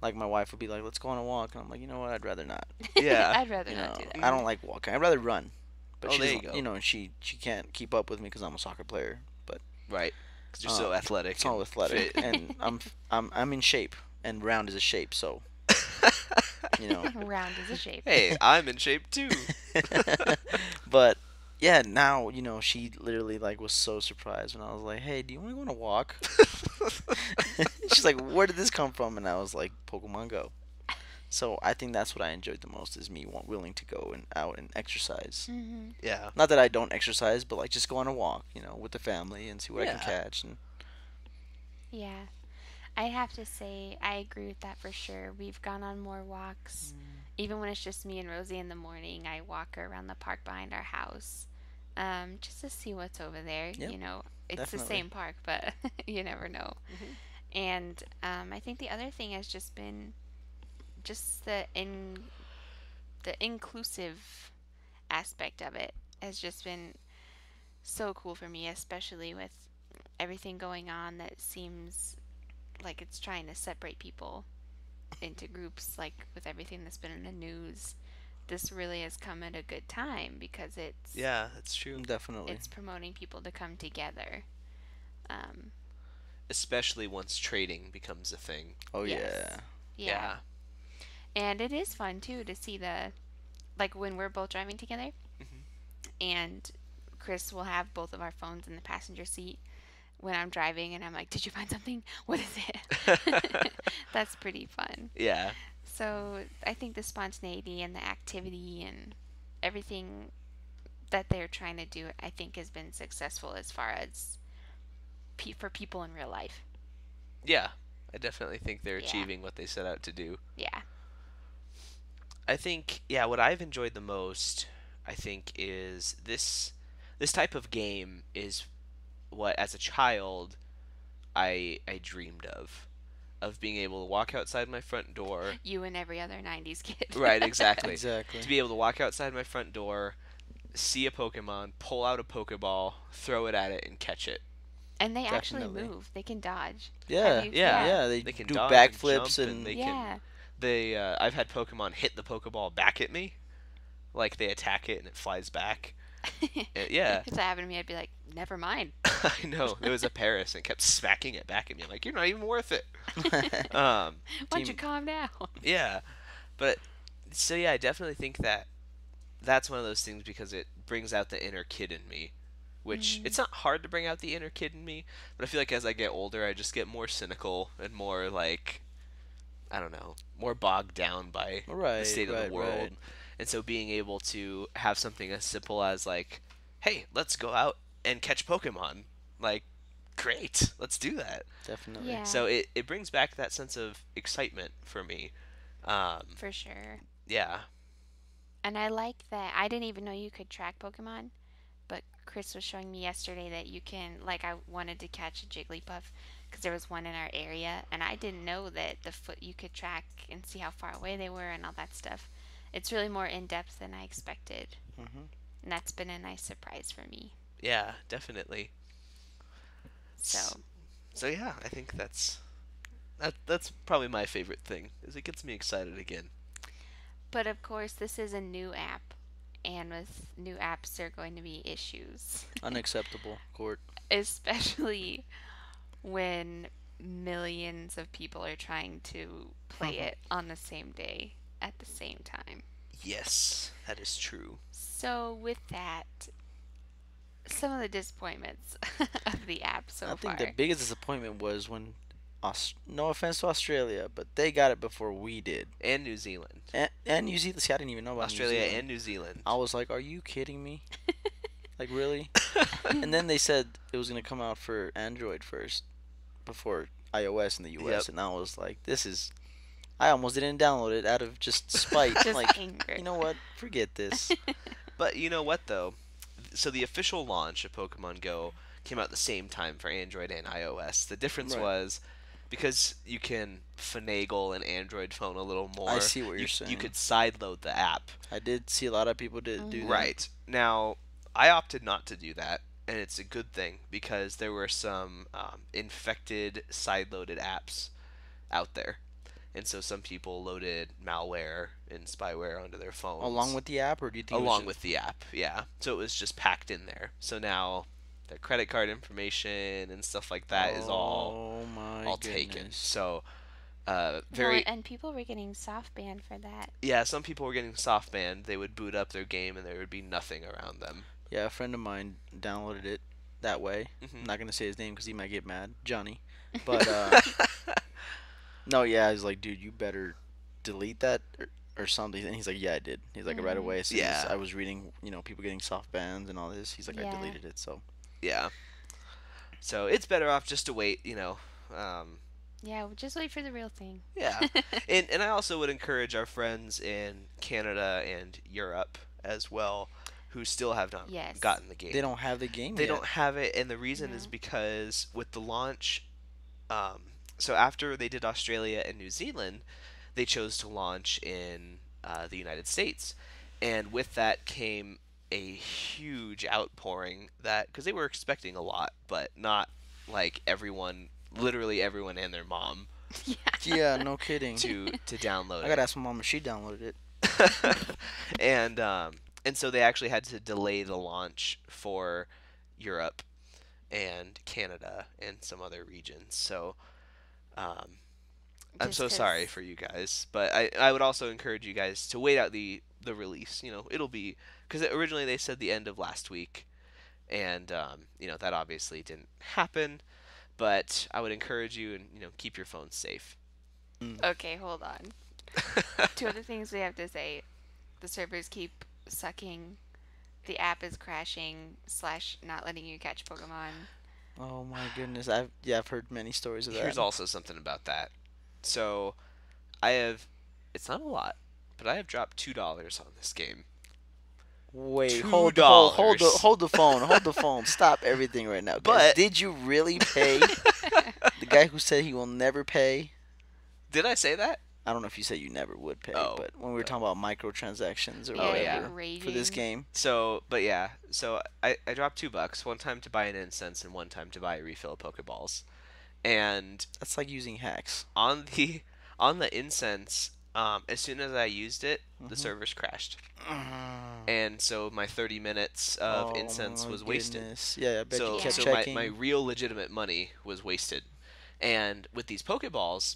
Like my wife would be like, "Let's go on a walk," and I'm like, "You know what? I'd rather not." Yeah. I'd rather not do that. I don't like walking. I'd rather run. But Oh, she's, there you go. she can't keep up with me because I'm a soccer player. But Right. Because you're so athletic. it's all and athletic, fit. and I'm in shape, and round is a shape. So Round is a shape. Hey, I'm in shape too. But yeah, now, she literally like was so surprised when I was like, "Hey, do you want to go on a walk?" She's like, "Where did this come from?" And I was like, "Pokemon Go." So I think that's what I enjoyed the most is me willing to go and out and exercise. Mm-hmm. Yeah. Not that I don't exercise, but like just go on a walk, with the family and see what I can Yeah. catch. And Yeah. I have to say, I agree with that for sure. We've gone on more walks. Even when it's just me and Rosie in the morning, I walk her around the park behind our house, just to see what's over there. Yep, It's the definitely. same park, but you never know. Hmm. And I think the other thing has just been just the inclusive aspect of it has just been so cool for me, especially with everything going on that seems like it's trying to separate people into groups, like with everything that's been in the news. This really has come at a good time because Yeah, that's true. definitely. it's promoting people to come together. Um, Especially once trading becomes a thing. Oh yes. yeah. Yeah. And it is fun too to see like when we're both driving together Hmm. and Chris will have both of our phones in the passenger seat when I'm driving and I'm like, "Did you find something? What is it?" That's pretty fun. Yeah. So I think the spontaneity and the activity and everything that they're trying to do, I think, has been successful as far as for people in real life. Yeah. I definitely think they're Yeah. achieving what they set out to do. Yeah. I think, yeah, what I've enjoyed the most, I think, is this type of game is what, as a child, I dreamed of being able to walk outside my front door. You and every other 90s kid. Right, exactly. Exactly. To be able to walk outside my front door, see a Pokemon, pull out a Pokeball, throw it at it, and catch it. And they actually Definitely. move. They can dodge. Yeah. Have you- Yeah. Yeah, they They can do dodge and backflips jump, and they Yeah. can. I've had Pokemon hit the Pokeball back at me, like they attack it and it flies back. Yeah. If that happened to me, I'd be like, never mind. I know. There was a Paris and it kept smacking it back at me. I'm like, you're not even worth it. Why don't you Team- calm down? Yeah. But so yeah, I definitely think that that's one of those things because it brings out the inner kid in me, which it's not hard to bring out the inner kid in me, but I feel like as I get older, I just get more cynical and more like, I don't know, more bogged down by the Right, state of right, the world. right. And so being able to have something as simple as like, hey, let's go out and catch Pokemon. Like, great, let's do that. Definitely. Yeah. So it brings back that sense of excitement for me. For sure. Yeah. And I like that. I didn't even know you could track Pokemon, but Chris was showing me yesterday that you can. Like, I wanted to catch a Jigglypuff because there was one in our area, and I didn't know that the foot you could track and see how far away they were and all that stuff. It's really more in depth than I expected, Mhm. and that's been a nice surprise for me. Yeah, definitely. So, So yeah, I think that's probably my favorite thing. Is it gets me excited again. but of course, this is a new app, and with new apps, there are going to be issues, Unacceptable. Court. especially when millions of people are trying to play it on the same day at the same time. Yes, that is true. So, with that, some of the disappointments of the app so I think far. the biggest disappointment was when, no offense to Australia, but they got it before we did. And New Zealand, And New Zealand. See, I didn't even know about Australia, New Zealand. and New Zealand. I was like, are you kidding me? Like, really? And then they said it was going to come out for Android first before iOS in the US. Yep. And I was like, this is. I almost didn't download it out of just spite. Just like, anger. you know what? Forget this. But you know what though? So the official launch of Pokemon Go came out at the same time for Android and iOS. The difference Right. was because you can finagle an Android phone a little more. I see what you're You saying. could sideload the app. I did see a lot of people did do that. Right. Now, I opted not to do that, and it's a good thing because there were some infected side-loaded apps out there. And so some people loaded malware and spyware onto their phones. Along with the app, or do you think? it was Along just- with the app, yeah. So it was just packed in there. So now their credit card information and stuff like that is all Oh my taken. goodness. So Well, very and people were getting soft banned for that. yeah. Some people were getting soft banned. They would boot up their game and there would be nothing around them. Yeah, a friend of mine downloaded it that way. I'm Hmm. not gonna say his name because he might get mad, Johnny. But no, yeah, he's like, dude, you better delete that or something. And he's like, yeah, I did. He's like, right away as soon as Yeah. I was reading, people getting soft bans and all this. He's like, I Yeah. deleted it. So Yeah. So it's better off just to wait, Yeah, we'll just wait for the real thing. Yeah. And I also would encourage our friends in Canada and Europe as well who still have not Yes. gotten the game. they don't have the game They yet. don't have it, and the reason is No. because with the launch, so after they did Australia and New Zealand, they chose to launch in the United States, and with that came a huge outpouring that because they were expecting a lot, but not like everyone, literally everyone and their mom Yeah. Yeah, no kidding. to download I it. gotta ask my mom if she downloaded it. And so they actually had to delay the launch for Europe and Canada and some other regions. So I'm Just so sorry 'cause- for you guys, but I would also encourage you guys to wait out the release. It'll be because originally they said the end of last week, and that obviously didn't happen. But I would encourage you and keep your phones safe. Okay, hold on. Two other things we have to say. The servers keep sucking. The app is crashing / not letting you catch Pokemon. Oh my goodness, I've heard many stories of that. Here's also something about that. So I have, it's not a lot, but I have dropped $2 on this game. Wait, $2. hold the phone, hold the phone. Stop everything right now. Guys. But- Did you really pay the guy who said he will never pay? Did I say that? I don't know if you said you never would pay, Oh. but when we were talking about microtransactions or Yeah, whatever raging. for this game, So, but yeah, so I dropped $2, one time to buy an incense and one time to buy a refill of Pokeballs, and that's like using hacks. on the incense, as soon as I used it, the servers crashed, and so my 30 minutes of Oh incense my was wasted. goodness. Yeah, I bet So, you kept so checking. my real legitimate money was wasted, and with these Pokeballs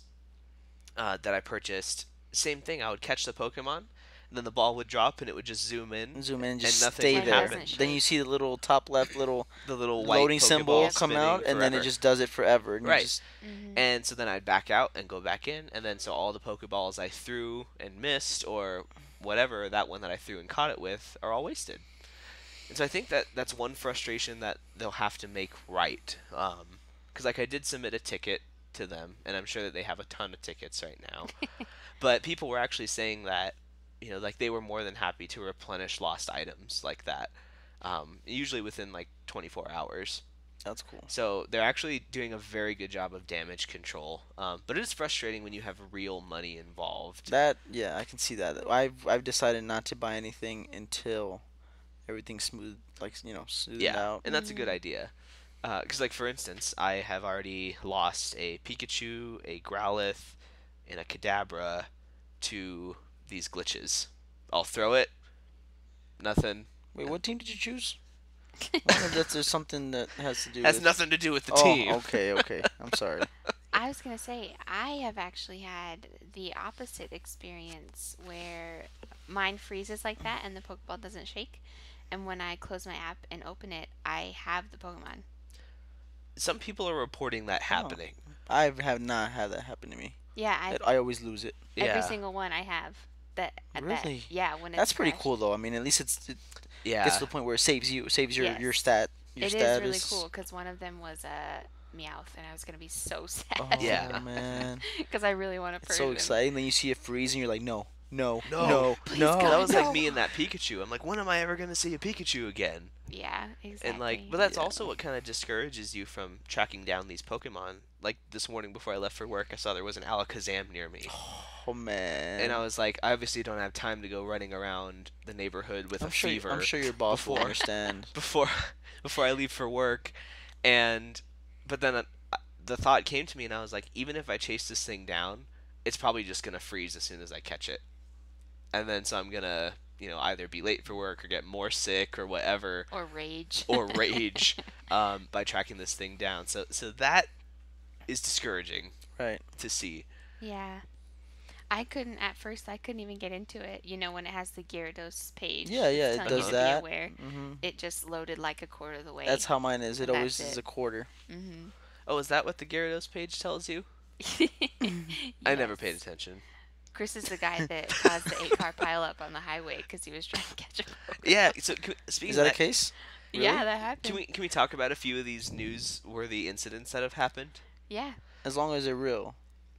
that I purchased, same thing. I would catch the Pokemon, and then the ball would drop, and it would just zoom in. Zoom in and just nothing stay would there. happen. Doesn't Then you see the little top left little The little white loading symbol Pokeball come spinning out, and then it forever. just does it forever. And you Right. just- And so then I'd back out and go back in, and then so all the Pokeballs I threw and missed, or whatever, that one that I threw and caught it with, are all wasted. And so I think that's one frustration that they'll have to make right. Because like I did submit a ticket to them, and I'm sure that they have a ton of tickets right now. But people were actually saying that, like they were more than happy to replenish lost items like that, usually within like 24 hours. That's cool. So they're actually doing a very good job of damage control. But it is frustrating when you have real money involved. Yeah, I can see that. I've decided not to buy anything until everything's smooth, smoothed Yeah, out. and that's a good idea. Because, like, for instance, I have already lost a Pikachu, a Growlithe, and a Kadabra to these glitches. I'll throw it. Nothing. Wait, what team did you choose? I wonder if there's something that has to do Has with... nothing to do with the Oh, team. okay. I'm sorry. I was gonna say I have actually had the opposite experience where mine freezes like that and the Pokeball doesn't shake, and when I close my app and open it, I have the Pokemon. Some people are reporting that happening. I have not had that happen to me. Yeah, I always lose it. every Yeah. single one I have. Really? Yeah, when it's That's pretty crashed. cool, though. I mean, at least it Yeah. gets to the point where it saves you, saves your Yes. your stat, your It status. is really cool because one of them was a Meowth, and I was gonna be so Oh sad. Yeah. man, Because I really want to. it's so exciting. Then you see it freeze, and you're like, no. Please That God, was no. like me and that Pikachu. I'm like, when am I ever going to see a Pikachu again? Yeah, exactly. And like, but that's Yeah. also what kind of discourages you from tracking down these Pokemon. Like this morning before I left for work, I saw there was an Alakazam near me, Oh man. and I was like, I obviously don't have time to go running around the neighborhood with a fever I'm sure your boss will before- understand. before before I leave for work, but then the thought came to me, and I was like, even if I chase this thing down, it's probably just gonna freeze as soon as I catch it, and then so I'm gonna either be late for work or get more sick or whatever. or rage. Or rage by tracking this thing down. So that is discouraging Right. to see. Yeah. I couldn't at first. I couldn't even get into it. You know, when it has the Gyarados page, Yeah, yeah, it's it telling you does to that. be aware. Hmm. It just loaded like a quarter of the way, That's how mine is. It and always that's is it. a quarter. Oh, is that what the Gyarados page tells you? I never paid Yes. attention. Chris is the guy that caused the 8-car pileup on the highway because he was trying to catch a Pokemon. Yeah. So speaking Is of that a that, case? Really? Yeah, that happened. can we talk about a few of these newsworthy incidents that have happened? Yeah, As long as they're real.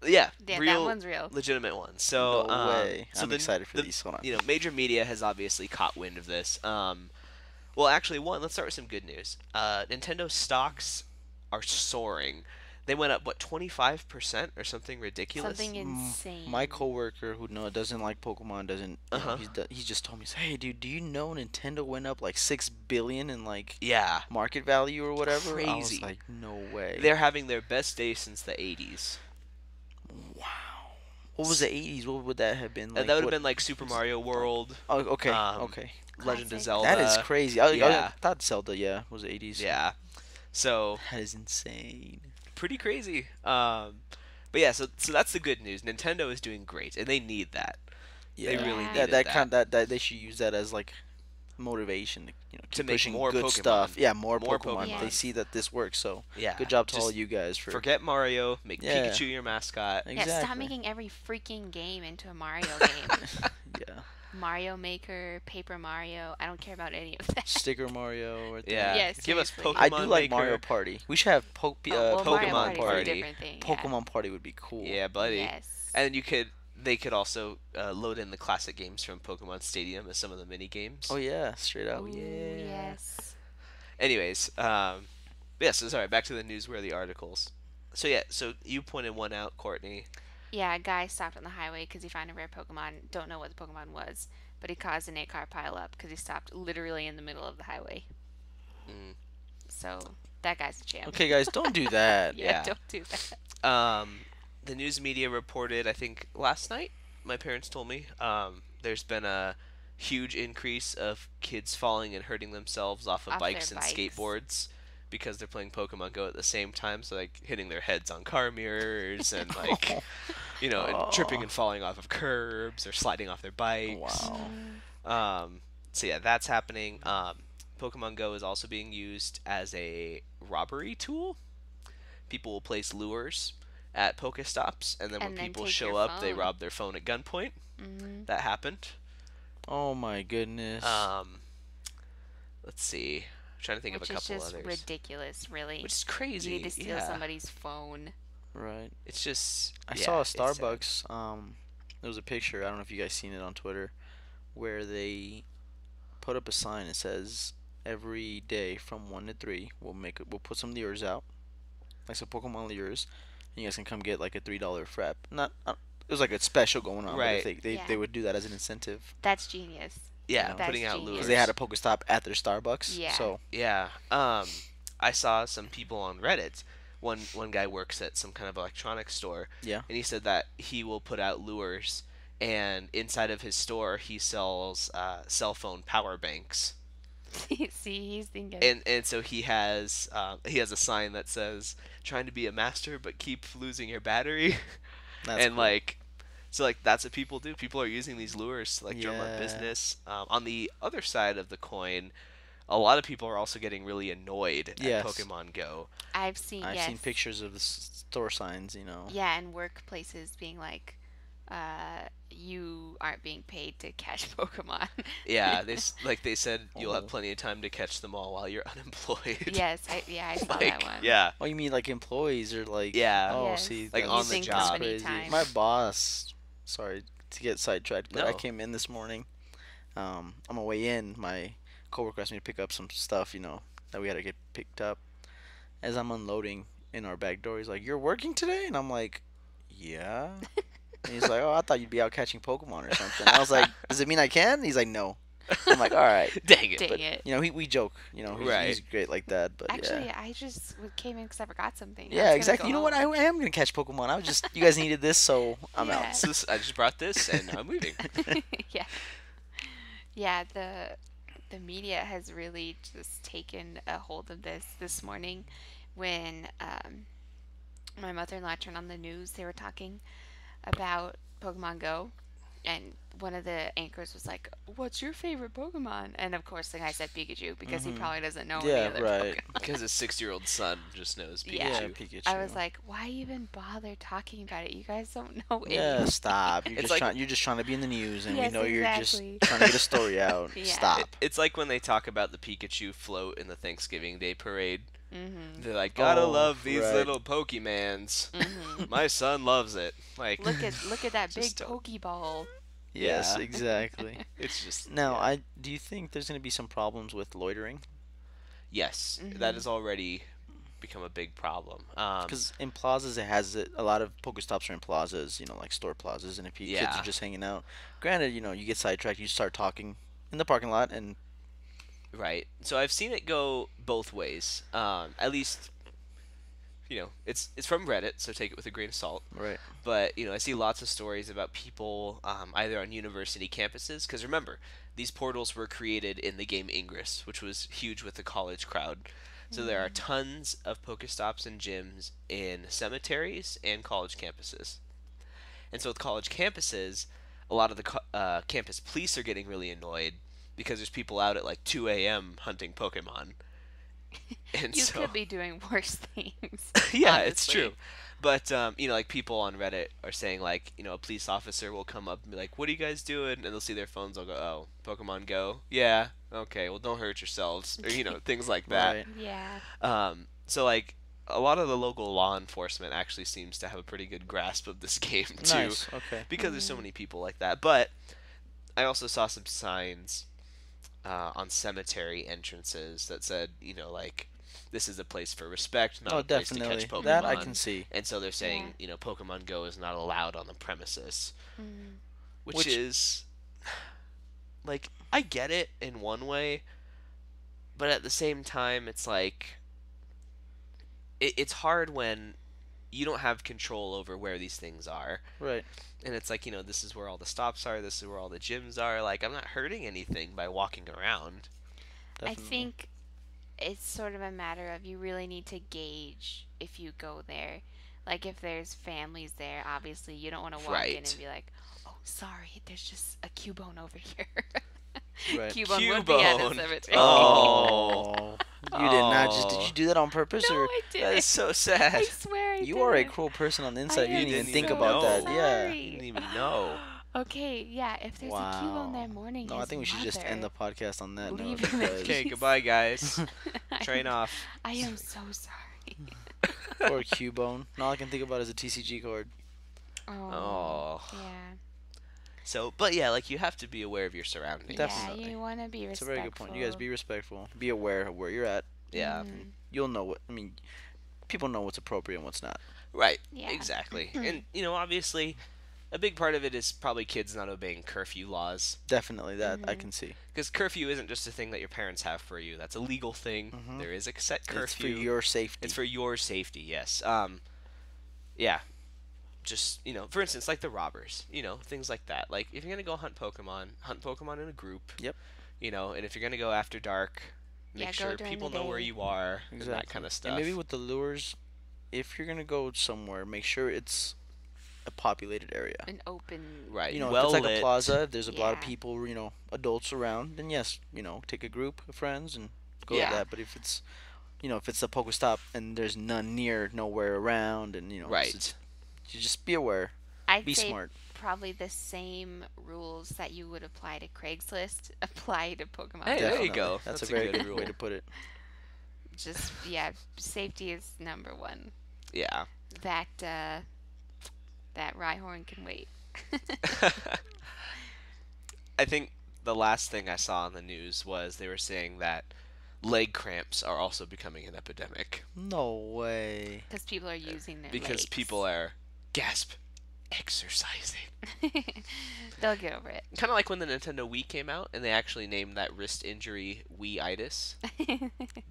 Yeah, that real, one's real. legitimate ones. So, No way. so I'm excited for these. Hold on. major media has obviously caught wind of this. Well, actually, let's start with some good news. Nintendo stocks are soaring. They went up 25% or something ridiculous. Something insane. My coworker who doesn't like Pokemon doesn't. Uh-huh. He's just told me, hey, dude, do you know Nintendo went up like 6 billion in like Yeah, market value or whatever? I was Crazy. like, no way. they're having their best day since the 80s. Wow. What was the 80s? What would that have been? That would have what- been like Super Mario World, Oh, okay. um, Okay. Legend of Classic. Zelda. That is crazy. I yeah. thought Zelda, was 80s. Yeah. So That is insane. pretty crazy. But yeah, so that's the good news. Nintendo is doing great, and they need that. Yeah. They really Yeah. needed that kind that they should use that as like motivation to To keep make pushing more good Pokemon. stuff. Yeah, more More Pokemon. Pokemon. They see that this works, so Yeah. good job to all Just you guys for forget Mario. Make Yeah. Pikachu your mascot. Yeah, stop Exactly. making every freaking game into a Mario game. Yeah. Mario Maker, Paper Mario. I don't care about any of that. Sticker Mario right there. Yeah. Yeah, Give us seriously. Pokemon I do like Maker. Mario Party. We should have Oh, well, Mario Pokemon Party's Party. a different thing. Pokemon Party would be cool. Yeah, buddy. Yes. And they could also load in the classic games from Pokemon Stadium as some of the mini games. Oh yeah, straight up. Ooh, yes. Anyways, yeah. So sorry. Back to the newsworthy articles. So yeah. So you pointed one out, Courtney. Yeah, a guy stopped on the highway because he found a rare Pokemon. Don't know what the Pokemon was, but he caused an 8-car pileup because he stopped literally in the middle of the highway. Mm. So that guy's a champ. Okay, guys, don't do that. Yeah, Yeah. don't do that. The news media reported, I think last night, my parents told me, there's been a huge increase of kids falling and hurting themselves off of Off their bikes and bikes. skateboards because they're playing Pokemon Go at the same time. So like hitting their heads on car mirrors and like, and tripping and falling off of curbs or sliding off their bikes. Wow. So yeah, that's happening. Pokemon Go is also being used as a robbery tool. People will place lures at Pokestops, and then when And then people take show your up, they phone. rob their phone at gunpoint. That happened. Oh my goodness. Let's see. I'm trying to think Which of a is couple just others. ridiculous, really. Which is crazy. You need to steal yeah. somebody's phone. Right. It's just. I yeah, saw a it's sad. Starbucks. There was a picture. I don't know if you guys seen it on Twitter, where they put up a sign that says every day from 1 to 3 we'll put some lures out, like some Pokemon lures, and you guys can come get like a $3 frap. Not it was like a special going on, Right. but they Yeah. would do that as an incentive That's genius. Yeah, That's putting out genius. lures. because they had a Pokestop at their Starbucks. Yeah. So Yeah. I saw some people on Reddit. One guy works at some kind of electronics store. Yeah. And he said that he will put out lures, and inside of his store he sells cell phone power banks. See, he's thinking. And so he has a sign that says "Trying to be a master, but keep losing your battery." that's and cool. like, so like that's what people do. People are using these lures to like drum up Yeah. business. On the other side of the coin, a lot of people are also getting really annoyed Yes. at Pokemon Go. I've seen, I've yes. seen pictures of the store signs. Yeah, and workplaces being like, you aren't being paid to catch Pokemon. Yeah, they said you'll have plenty of time to catch them all while you're unemployed. Yes, I saw like, that one. yeah, Oh, you mean like employees or like? Yeah. Oh, Yes. see, Like that's on the Using job. company crazy. time. My boss. Sorry to get sidetracked, but I No. came in this morning. On my way in, my coworker asked me to pick up some stuff, that we had to get picked up. As I'm unloading in our back door, he's like, "You're working today?" And I'm like, "Yeah." And he's like, "Oh, I thought you'd be out catching Pokemon or something." I was like, "Does it mean I can?" He's like, "No." I'm like, "All right." dang it. Dang it. We joke. He's great like that. But Actually, yeah. I just came in because I forgot something. I Yeah, was gonna exactly. go You know what? I home. am gonna catch Pokemon. I was just, you guys needed this, so I'm Yeah. out. So I just brought this and I'm leaving. Yeah. Yeah, the media has really just taken a hold of this morning when my mother-in-law turned on the news. They were talking about Pokemon Go, and one of the anchors was like, "What's your favorite Pokemon?" And of course, the guy said Pikachu because he probably doesn't know any Yeah, other right. Pokemon. Because his 6-year-old son just knows Pikachu. Yeah. Yeah, Pikachu. I was like, "Why even bother talking about it? You guys don't know yeah, anything." stop. You're It's just like- trying. You're just trying to be in the news, and we Yes, know you're exactly. just trying to get a story out. Yeah. Stop. It's like when they talk about the Pikachu float in the Thanksgiving Day parade. Mm-hmm. They're like, gotta Oh, love these right. little Pokemans. My son loves it. Like, Look at that big Just don't- Pokeball. Yes, Yeah. exactly. it's just Now, yeah. do you think there's going to be some problems with loitering? Yes, that has already become a big problem. Because in plazas, it has it. A lot of Pokestops are in plazas, like store plazas, and if kids Yeah. are just hanging out, granted, you get sidetracked, you start talking in the parking lot, and Right. So I've seen it go both ways. At least, it's from Reddit, so take it with a grain of salt. right, But I see lots of stories about people either on university campuses, because remember, these portals were created in the game Ingress, which was huge with the college crowd. So there are tons of Pokestops and gyms in cemeteries and college campuses. And so with college campuses, a lot of the campus police are getting really annoyed because there's people out at like 2 a.m. hunting Pokemon. And You so, could be doing worse things. yeah, it's honestly. true. But like people on Reddit are saying like, a police officer will come up and be like, "What are you guys doing?" And they'll see their phones. They'll go, "Oh, Pokemon Go." Yeah. Okay. Well, don't hurt yourselves, or things like that. right. Yeah. So like a lot of the local law enforcement actually seems to have a pretty good grasp of this game too, Nice. Okay. because there's so many people like that. But I also saw some signs on cemetery entrances that said, like, this is a place for respect, not Oh, a place definitely. to catch Pokemon. That I can see. And so they're saying, Pokemon Go is not allowed on the premises, which Which- is like, I get it in one way, but at the same time, it's like it's hard when you don't have control over where these things are. Right. And it's like, this is where all the stops are, this is where all the gyms are. Like, I'm not hurting anything by walking around. I Definitely. think it's sort of a matter of you really need to gauge if you go there. Like if there's families there, obviously you don't want to walk in Right. and be like, "Oh, sorry, there's just a Cubone over here." Right. Cubone would be at a Cubone. cemetery. Oh. You did not just. Did Oh. you do that on purpose, No, or I That didn't. is so sad. I swear I you are a didn't. cruel person on the inside? You am didn't even so think about that. sorry. Yeah. I didn't even know. Okay, yeah, if there's a Cubone that Wow. morning, No, I his think we should just end the mother- podcast on that note. Leave him in because- Okay, peace. goodbye, guys. I Train am- off. I am so sorry. Or Cubone. All I can think about is a TCG card. Oh. Yeah. So, but yeah, like, you have to be aware of your surroundings. Definitely. Yeah, you want to be It's a respectful. very good point. You guys be respectful. Be aware of where you're at. Yeah. You'll know what. I mean, people know what's appropriate and what's not. Right. Yeah. Exactly. And, obviously, a big part of it is probably kids not obeying curfew laws. Definitely that I can see. Because curfew isn't just a thing that your parents have for you. That's a legal thing. There is a set curfew. It's for your safety. It's for your safety, yes. Yeah. Just, for instance, like the robbers, things like that. Like, if you're going to go hunt Pokemon in a group. Yep. And if you're going to go after dark, make Yeah, go sure during people the know where day. you are and that Exactly. kind of stuff. And maybe with the lures, if you're gonna go somewhere, make sure it's a populated area. An open. Right. If well it's like lit. a plaza, if there's a lot of Yeah. people, adults around, then yes, take a group of friends and go Yeah. with that. But if it's, if it's a Pokestop and there's nowhere around, and Right. you just be aware, I'd be say smart. probably the same rules that you would apply to Craigslist apply to Pokemon. Hey, Go. there you Definitely. go. That's, That's a a very good good way rule. to put it. Just yeah, safety is number one. Yeah. That Rhyhorn can wait. I think the last thing I saw on the news was they were saying that leg cramps are also becoming an epidemic No way. Because people are using their because legs. people are gasp exercising. They'll get over it. Kind of like when the Nintendo Wii came out and they actually named that wrist injury Wii-itis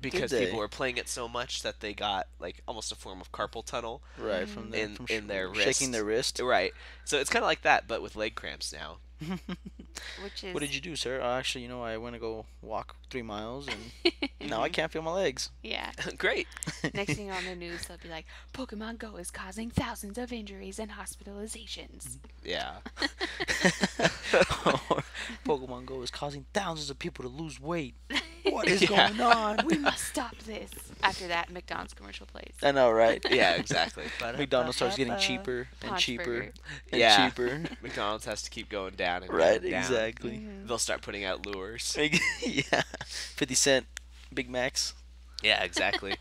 because Did they? people were playing it so much that they got like almost a form of carpal tunnel. Right from In their shaking wrist. their wrist. Right. So it's kind of like that but with leg cramps now. which is What did you do, sir? Actually, I went to go walk 3 miles, and now I can't feel my legs. yeah. Great. Next thing on the news, they'll be like, Pokemon Go is causing thousands of injuries and hospitalizations. Yeah. Or Pokemon Go is causing thousands of people to lose weight. What is Yeah. going on? We must stop this. After that, McDonald's commercial plays. I know, right? Yeah, exactly. McDonald's starts getting cheaper and Punch cheaper burger. and Yeah. cheaper. McDonald's has to keep going down and Right, down. exactly. They'll start putting out lures. Yeah. 50 cent Big Macs. Yeah, exactly.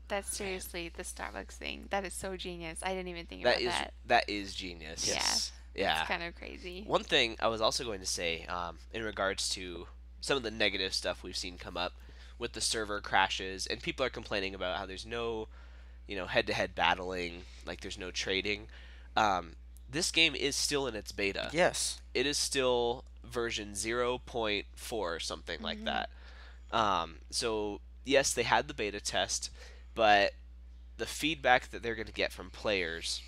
That's seriously the Starbucks thing. That is so genius. I didn't even think That about is that. that is genius. Yes. Yeah. It's kind of crazy. One thing I was also going to say, in regards to some of the negative stuff we've seen come up with the server crashes, and people are complaining about how there's no, head-to-head battling, like there's no trading. This game is still in its beta. Yes. It is still version 0.4 or something like that. So yes, they had the beta test, but the feedback that they're going to get from players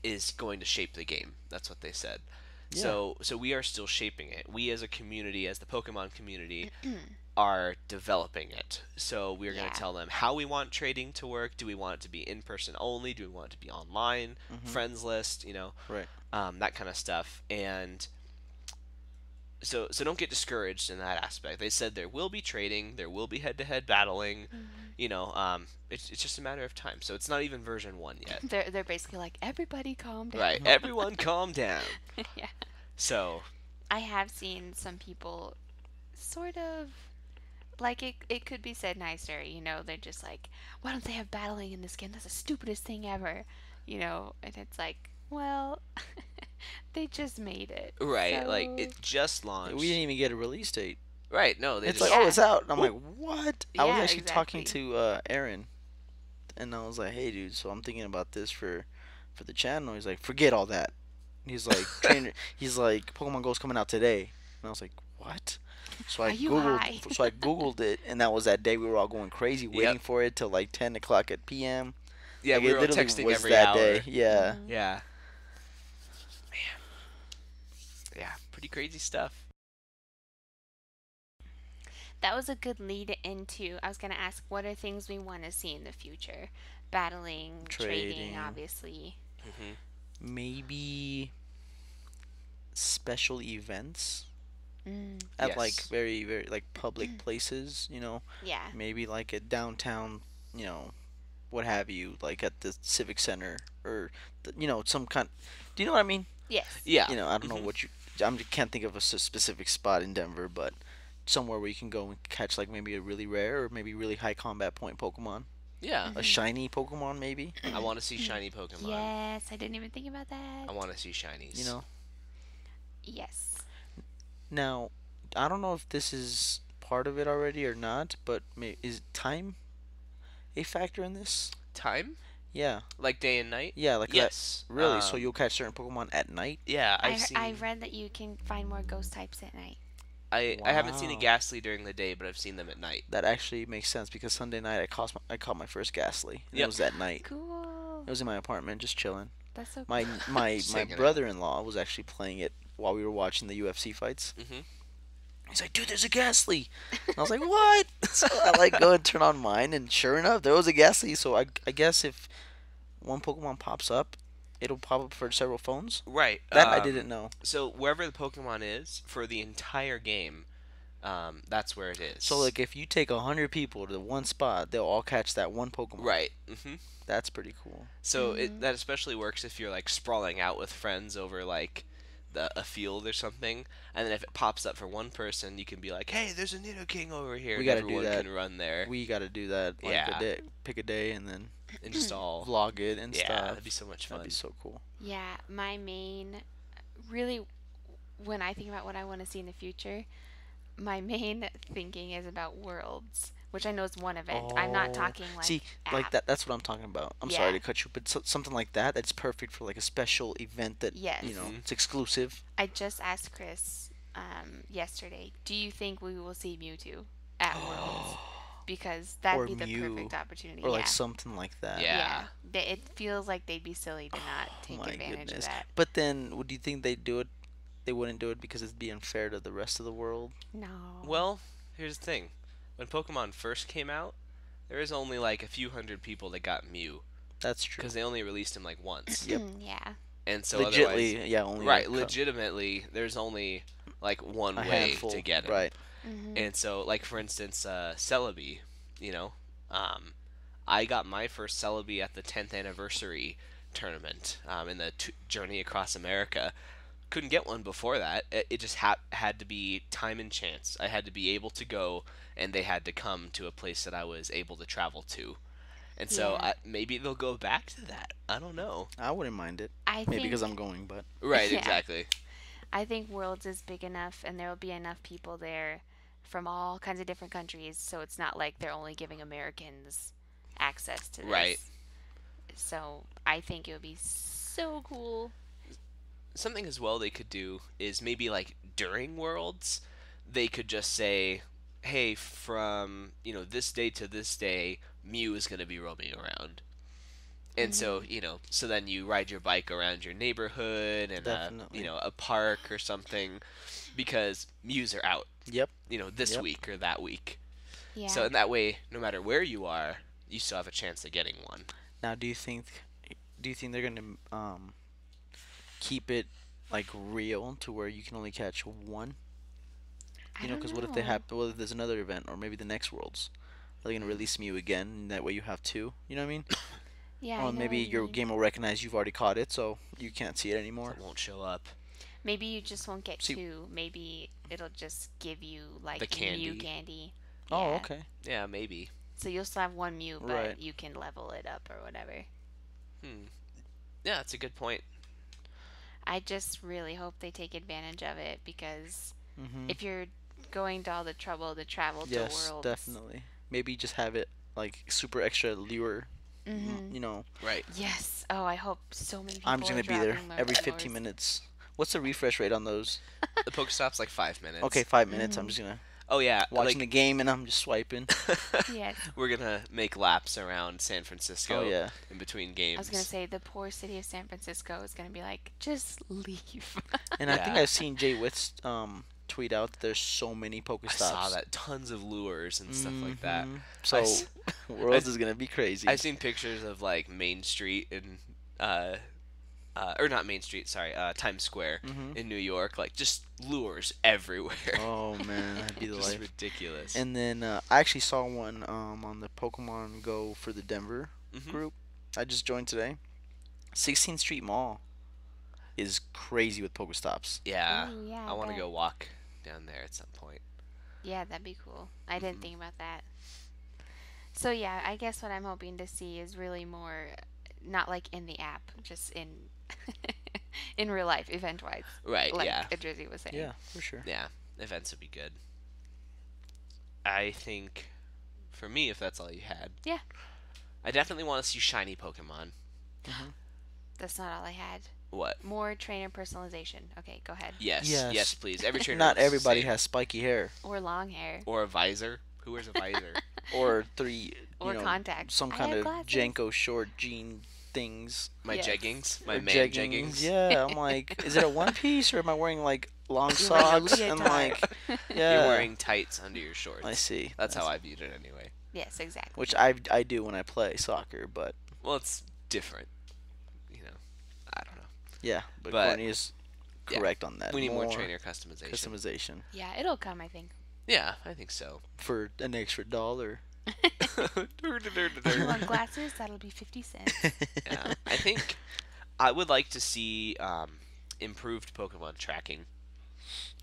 is going to shape the game. That's what they said. Yeah. So we are still shaping it. We as a community, as the Pokemon community, are developing it. So we're going Yeah. to tell them how we want trading to work. Do we want it to be in person only? Do we want it to be online? Friends list, Right. that kind of stuff. And so don't get discouraged in that aspect. They said there will be trading, there will be head-to-head battling. It's just a matter of time. So it's not even version 1 yet. They're basically like, everybody calm down. Right. Everyone calm down. Yeah. So, I have seen some people sort of like it could be said nicer, they're just like, why don't they have battling in this game? That's the stupidest thing ever. And it's like, well, they just made it. right, like so- it just launched. We didn't even get a release date. Right, no, they It's just like, Yeah. oh, it's out. And I'm like, what? I was Yeah, actually talking exactly. to Aaron, and I was like, hey, dude, so I'm thinking about this for the channel. He's like, forget all that. He's like, he's like, Pokemon Go's coming out today. And I was like, what? So Are I you googled. high? So I googled it, and that was that day we were all going crazy, waiting Yep. for it till like 10 o'clock at p.m. yeah, Like, we it were all literally texting was every that hour. day. Yeah. Yeah. Man. Yeah, pretty crazy stuff. That was a good lead into. I was gonna ask, what are things we want to see in the future? Battling, trading, Trading. obviously. Maybe special events Mm, at like Yes. very very like public places. yeah. Maybe like a downtown, what have you, like at the civic center or some kind. Do you know what I mean? Yes. Yeah. I don't know what you. Can't think of a specific spot in Denver, but somewhere where you can go and catch like maybe a really rare or maybe really high combat point Pokemon, Yeah. a shiny Pokemon maybe. I want to see shiny Pokemon. Yes, I didn't even think about that. I want to see shinies. Yes. Now, I don't know if this is part of it already or not, but is time a factor in this? Time? Yeah, Like day and night? yeah, like that. Yes. Really? So you'll catch certain Pokemon at night? Yeah, I I've seen. I read that you can find more ghost types at night. I haven't seen a Wow. Ghastly during the day, but I've seen them at night. That actually makes sense because Sunday night I caught my first Ghastly. And Yep. It was at night. Cool. It was in my apartment, just chilling. That's so My my Just my hanging out. brother-in-law was actually playing it while we were watching the UFC fights. Mhm. He's like, dude, there's a Ghastly. And I was like, what? So I like go and turn on mine, and sure enough, there was a Ghastly. So I guess if one Pokemon pops up, it'll pop up for several phones. Right. That I didn't know. So wherever the Pokemon is for the entire game, that's where it is. So like if you take 100 people to one spot, they'll all catch that one Pokemon. Right. That's pretty cool. So that especially works if you're like sprawling out with friends over like a field or something, and then if it pops up for one person, you can be like, "Hey, there's a Nidoking over here." We and gotta do everyone that. can run there We got to do that. Like Yeah. a day, pick a day, and then and just all. vlog it and Yeah, stuff. that'd be so much fun. That'd be so cool. Yeah, my main, really, when I think about what I want to see in the future, my main thinking is about worlds, which I know is one event. I'm not Oh. talking like See, like app. that's what I'm talking about. I'm sorry Yeah. to cut you, but something like that that's perfect for like a special event that Yes. it's exclusive. I just asked Chris yesterday, do you think we will see Mewtwo at Worlds? Because that'd Or be the Mew, perfect opportunity. Or like yeah. something like that. Yeah. It feels like they'd be silly to not take My advantage goodness. of that. But then, would you think they'd do it they wouldn't do it because it'd be unfair to the rest of the world? No. Well, here's the thing. When Pokemon first came out, there was only like a few hundred people that got Mew That's true. because they only released him like once. Yep. Yeah. And so otherwise, Legitly, yeah, only right, a legitimately, there's only like one a way handful. to get him. Right. Mm-hmm. And so, like for instance, Celebi, you know, I got my first Celebi at the 10th anniversary tournament in the Journey Across America. Couldn't get one before that. It just had to be time and chance. I had to be able to go, and they had to come to a place that I was able to travel to. And so Yeah. maybe they'll go back to that. I don't know. I wouldn't mind it. I Maybe think because I'm going, but Right, Yeah. exactly. I think Worlds is big enough, and there will be enough people there from all kinds of different countries, so it's not like they're only giving Americans access to this. Right. So I think it would be so cool. Something as well they could do is maybe like during Worlds, they could just say, "Hey, from this day to this day, Mew is going to be roaming around." And so so then you ride your bike around your neighborhood and Definitely. a park or something, because Mews are out. Yep. This Yep. week or that week. Yeah. So in that way, no matter where you are, you still have a chance of getting one. Now, do you think they're gonna keep it like real to where you can only catch one? I You know, don't because what if they know. have? What if there's another event, or maybe the next Worlds? Are they gonna release Mew again? And that way you have two. You know what I mean? Yeah. I Or know maybe what you your mean. game will recognize you've already caught it, so you can't see it anymore. It won't show up. Maybe you just won't get See- two. Maybe it'll just give you like The candy. Mew candy. Oh, Yeah. okay. Yeah, maybe. So you'll still have one Mew, but Right. you can level it up or whatever. Yeah, that's a good point. I just really hope they take advantage of it because Mhm. if you're going to all the trouble to travel Yes, to Worlds, definitely. Maybe just have it like super extra lure. Mhm. You know, Right. Yes. Oh, I hope so many people. I'm just are gonna be there dropping their every lures. 15 minutes. What's the refresh rate on those? The Pokestop's like 5 minutes. Okay, 5 minutes. I'm just gonna Oh yeah, watching the like game and I'm just swiping. Yes. we're gonna make laps around San Francisco Oh yeah. in between games. I was gonna say the poor city of San Francisco is gonna be like, just leave. And I think Yeah. I've seen Jay Witt's tweet out that there's so many Pokestops. I saw that tons of lures and stuff like that. Mhm. So s- Worlds I- is gonna be crazy. I've seen pictures of like Main Street in or not Main Street, sorry, Times Square Mhm. in New York, like just lures everywhere. Oh man, that'd be the Just life. ridiculous. And then I actually saw one on the Pokemon Go for the Denver Mhm. group. I just joined today. 16th Street Mall is crazy with Pokestops. Yeah, Ooh, yeah, I want to bet. go walk down there at some point. Yeah, that'd be cool. I didn't Mhm. think about that. So yeah, I guess what I'm hoping to see is really more, not like in the app, just in in real life, event wise. Right, Like yeah. Adrizzi was saying. Yeah, for sure. Yeah, events would be good. I think, for me, if that's all you had. Yeah. I definitely want to see shiny Pokemon. That's not all I had. What? More trainer personalization. Okay, go ahead. Yes, Yes. yes, please. Every trainer Not looks the everybody same. has spiky hair Or long hair. Or a visor. Who wears a visor? or three, Or you know, contacts. some I kind have of glasses. Janko short jean things. My Yes. jeggings? My or man jeggings? Yeah, I'm like, is it a one piece or am I wearing like long You're wearing a socks and like, leotard. yeah, You're wearing tights under your shorts. I see. That's how I viewed it anyway. Yes, exactly. Which I do when I play soccer, but Well, it's different. You know, I don't know. yeah, but But, Courtney is yeah, correct on that. We need more trainer customization. customization Yeah, it'll come, I think. Yeah, I think so. for an extra $1. If you want glasses, that'll be 50 cents. Yeah, I think I would like to see improved Pokemon tracking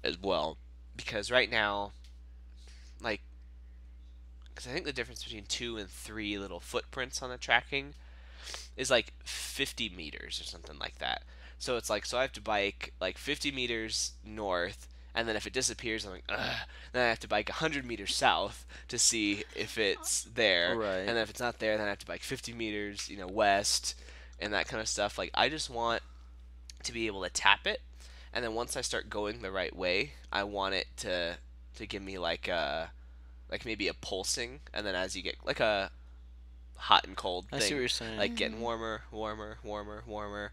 as well, because right now, like, because I think the difference between 2 and 3 little footprints on the tracking is like 50 meters or something like that. So it's like, so I have to bike like 50 meters north, and then if it disappears, I'm like, ugh. Then I have to bike 100 meters south to see if it's there. Right. And then if it's not there, then I have to bike 50 meters, west, and that kind of stuff. Like, I just want to be able to tap it, and then once I start going the right way, I want it to give me like maybe a pulsing, and then as you get like a hot and cold I thing, see what you're saying. like getting warmer, warmer, warmer, warmer.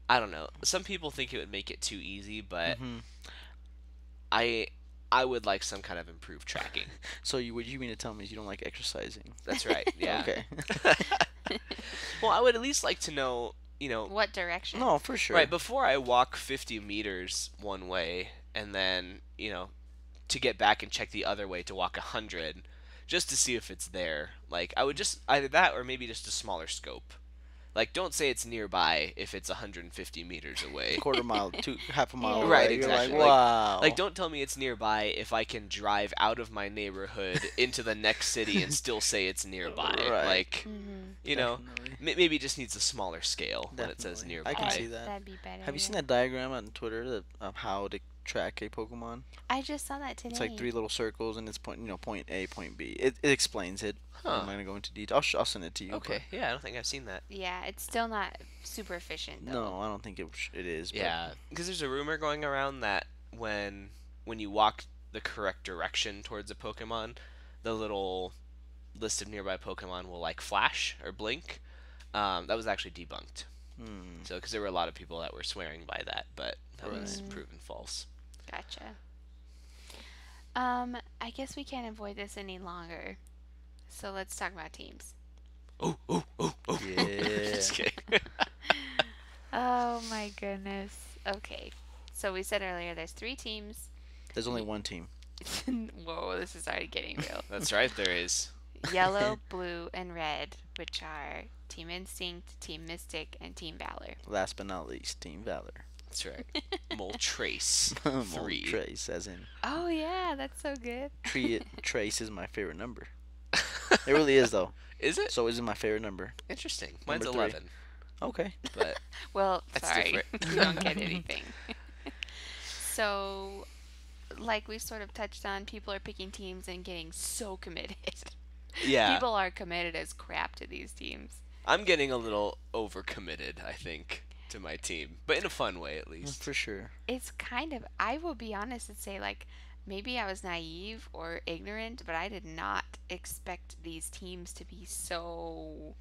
I don't know. Some people think it would make it too easy, but Mhm. I I would like some kind of improved tracking. So what you mean to tell me is you don't like exercising? That's right. Yeah. Okay. Well, I would at least like to know, What direction? No, for sure. right before I walk 50 meters one way, and then to get back and check the other way to walk 100, just to see if it's there. Like I would just either that or maybe just a smaller scope. Like don't say it's nearby if it's 150 meters away. Quarter mile to half a mile Yeah. away. Right, You're exactly. like, wow. Like don't tell me it's nearby if I can drive out of my neighborhood into the next city and still say it's nearby. Right. Like, Definitely. maybe it just needs a smaller scale when it says Definitely. nearby. I can see that. That'd be better. Have you seen yeah. that diagram on Twitter of how to track a Pokemon? I just saw that today. It's like 3 little circles and it's point A, point B. It explains it. Huh. I'm not gonna go into detail. I'll send it to you. Okay, yeah, I don't think I've seen that. Yeah, it's still not super efficient but though. no, I don't think it is. But Yeah, because there's a rumor going around that when you walk the correct direction towards a Pokemon, the little list of nearby Pokemon will like flash or blink. That was actually debunked. Hmm. So, because there were a lot of people that were swearing by that, but that was Right. proven false. Gotcha. I guess we can't avoid this any longer. So let's talk about teams. Oh. Yeah. Just kidding. Oh my goodness. Okay. So we said earlier there's 3 teams. There's only one team. Whoa, this is already getting real. That's right, there is. Yellow, blue, and red, which are Team Instinct, Team Mystic, and Team Valor. Last but not least, Team Valor. That's right. Moltres. Mold 3. Trace, as in Oh yeah, that's so good. Trace is my favorite number. It really is though. Is it? So is it my favorite number? Interesting. Mine's Number 3. 11. Okay. But Well, That's sorry, different. you don't get anything. So, like we sort of touched on, people are picking teams and getting so committed. yeah, People are committed as crap to these teams. I'm getting a little overcommitted, I think, to my team, but in a fun way at least. For sure. It's kind of, I will be honest and say, like, maybe I was naive or ignorant, but I did not expect these teams to be so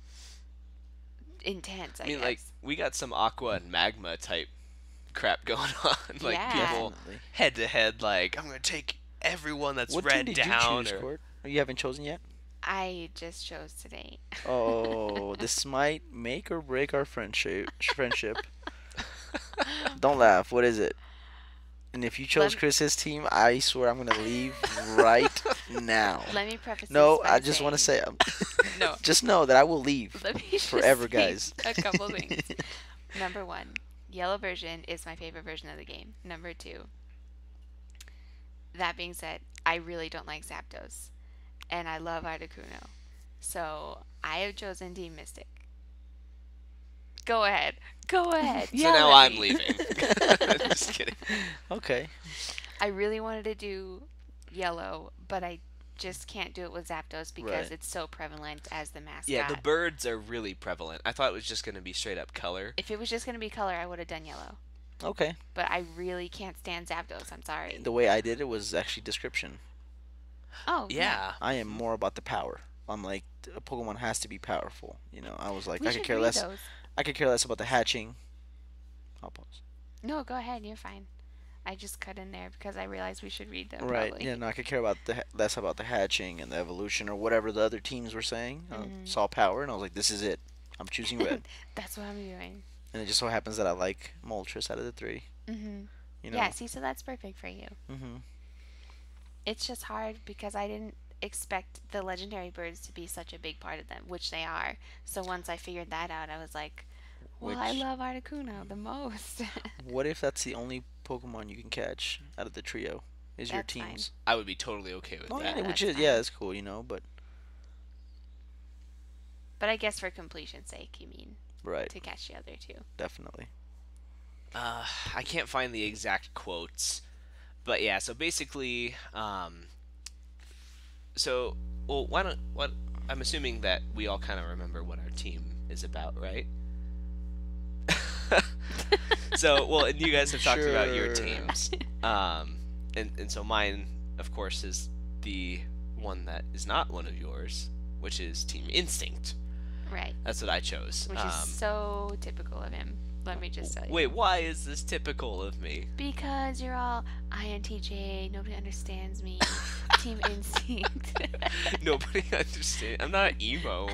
intense, I I mean, guess. like, we got some Aqua and Magma type crap going on. Like, Yeah. people Definitely. head to head, like, I'm going to take everyone that's What red team did down. you choose, or... Court? Oh, you haven't chosen yet? I just chose today. Oh, this might make or break our friendship. Don't laugh. What is it? And if you chose Lem- Chris's team, I swear I'm gonna leave right now. Let me preface No, this by I just want to saying- say, No. just know that I will leave Let me just forever, say guys. a couple things. Number 1, yellow version is my favorite version of the game. Number 2, that being said, I really don't like Zapdos, and I love Articuno, so I have chosen Team Mystic. Go ahead. So Yell now at I'm me. leaving. Just kidding. Okay. I really wanted to do yellow, but I just can't do it with Zapdos because Right. it's so prevalent as the mascot. Yeah, the birds are really prevalent. I thought it was just going to be straight up color. If it was just going to be color, I would have done yellow. Okay. But I really can't stand Zapdos. I'm sorry. The way I did it was actually description. Oh, Yeah. I am more about the power. I'm like, a Pokemon has to be powerful. You know, I was like, We I could should care read less. those. I could care less about the hatching. I'll pause. No, go ahead. You're fine. I just cut in there because I realized we should read them. Right. Probably. Yeah. No, I could care about less about the hatching and the evolution or whatever the other teams were saying. I Mhm. saw power and I was like, this is it. I'm choosing red. That's what I'm doing. And it just so happens that I like Moltres out of the 3. Mm-hmm. You know. Yeah. See, so that's perfect for you. Mm-hmm. It's just hard because I didn't expect the legendary birds to be such a big part of them, which they are. So once I figured that out, I was like, well, I Which- love Articuno the most. What if that's the only Pokemon you can catch out of the trio? Is your That's fine. teams? I would be totally okay with Oh, that. yeah, that's which is fine. it's cool, you know, but But I guess for completion's sake, you mean right, to catch the other two. definitely. I can't find the exact quotes, but yeah. So basically, why don't what? I'm assuming that we all kind of remember what our team is about, right? And you guys have talked about your Sure. teams, and so mine, of course, is the one that is not one of yours, which is Team Instinct. Right. That's what I chose. Which is so typical of him. Let me just tell you. Wait, why is this typical of me? Because you're all INTJ, nobody understands me, Team Instinct. Nobody understands. I'm not emo.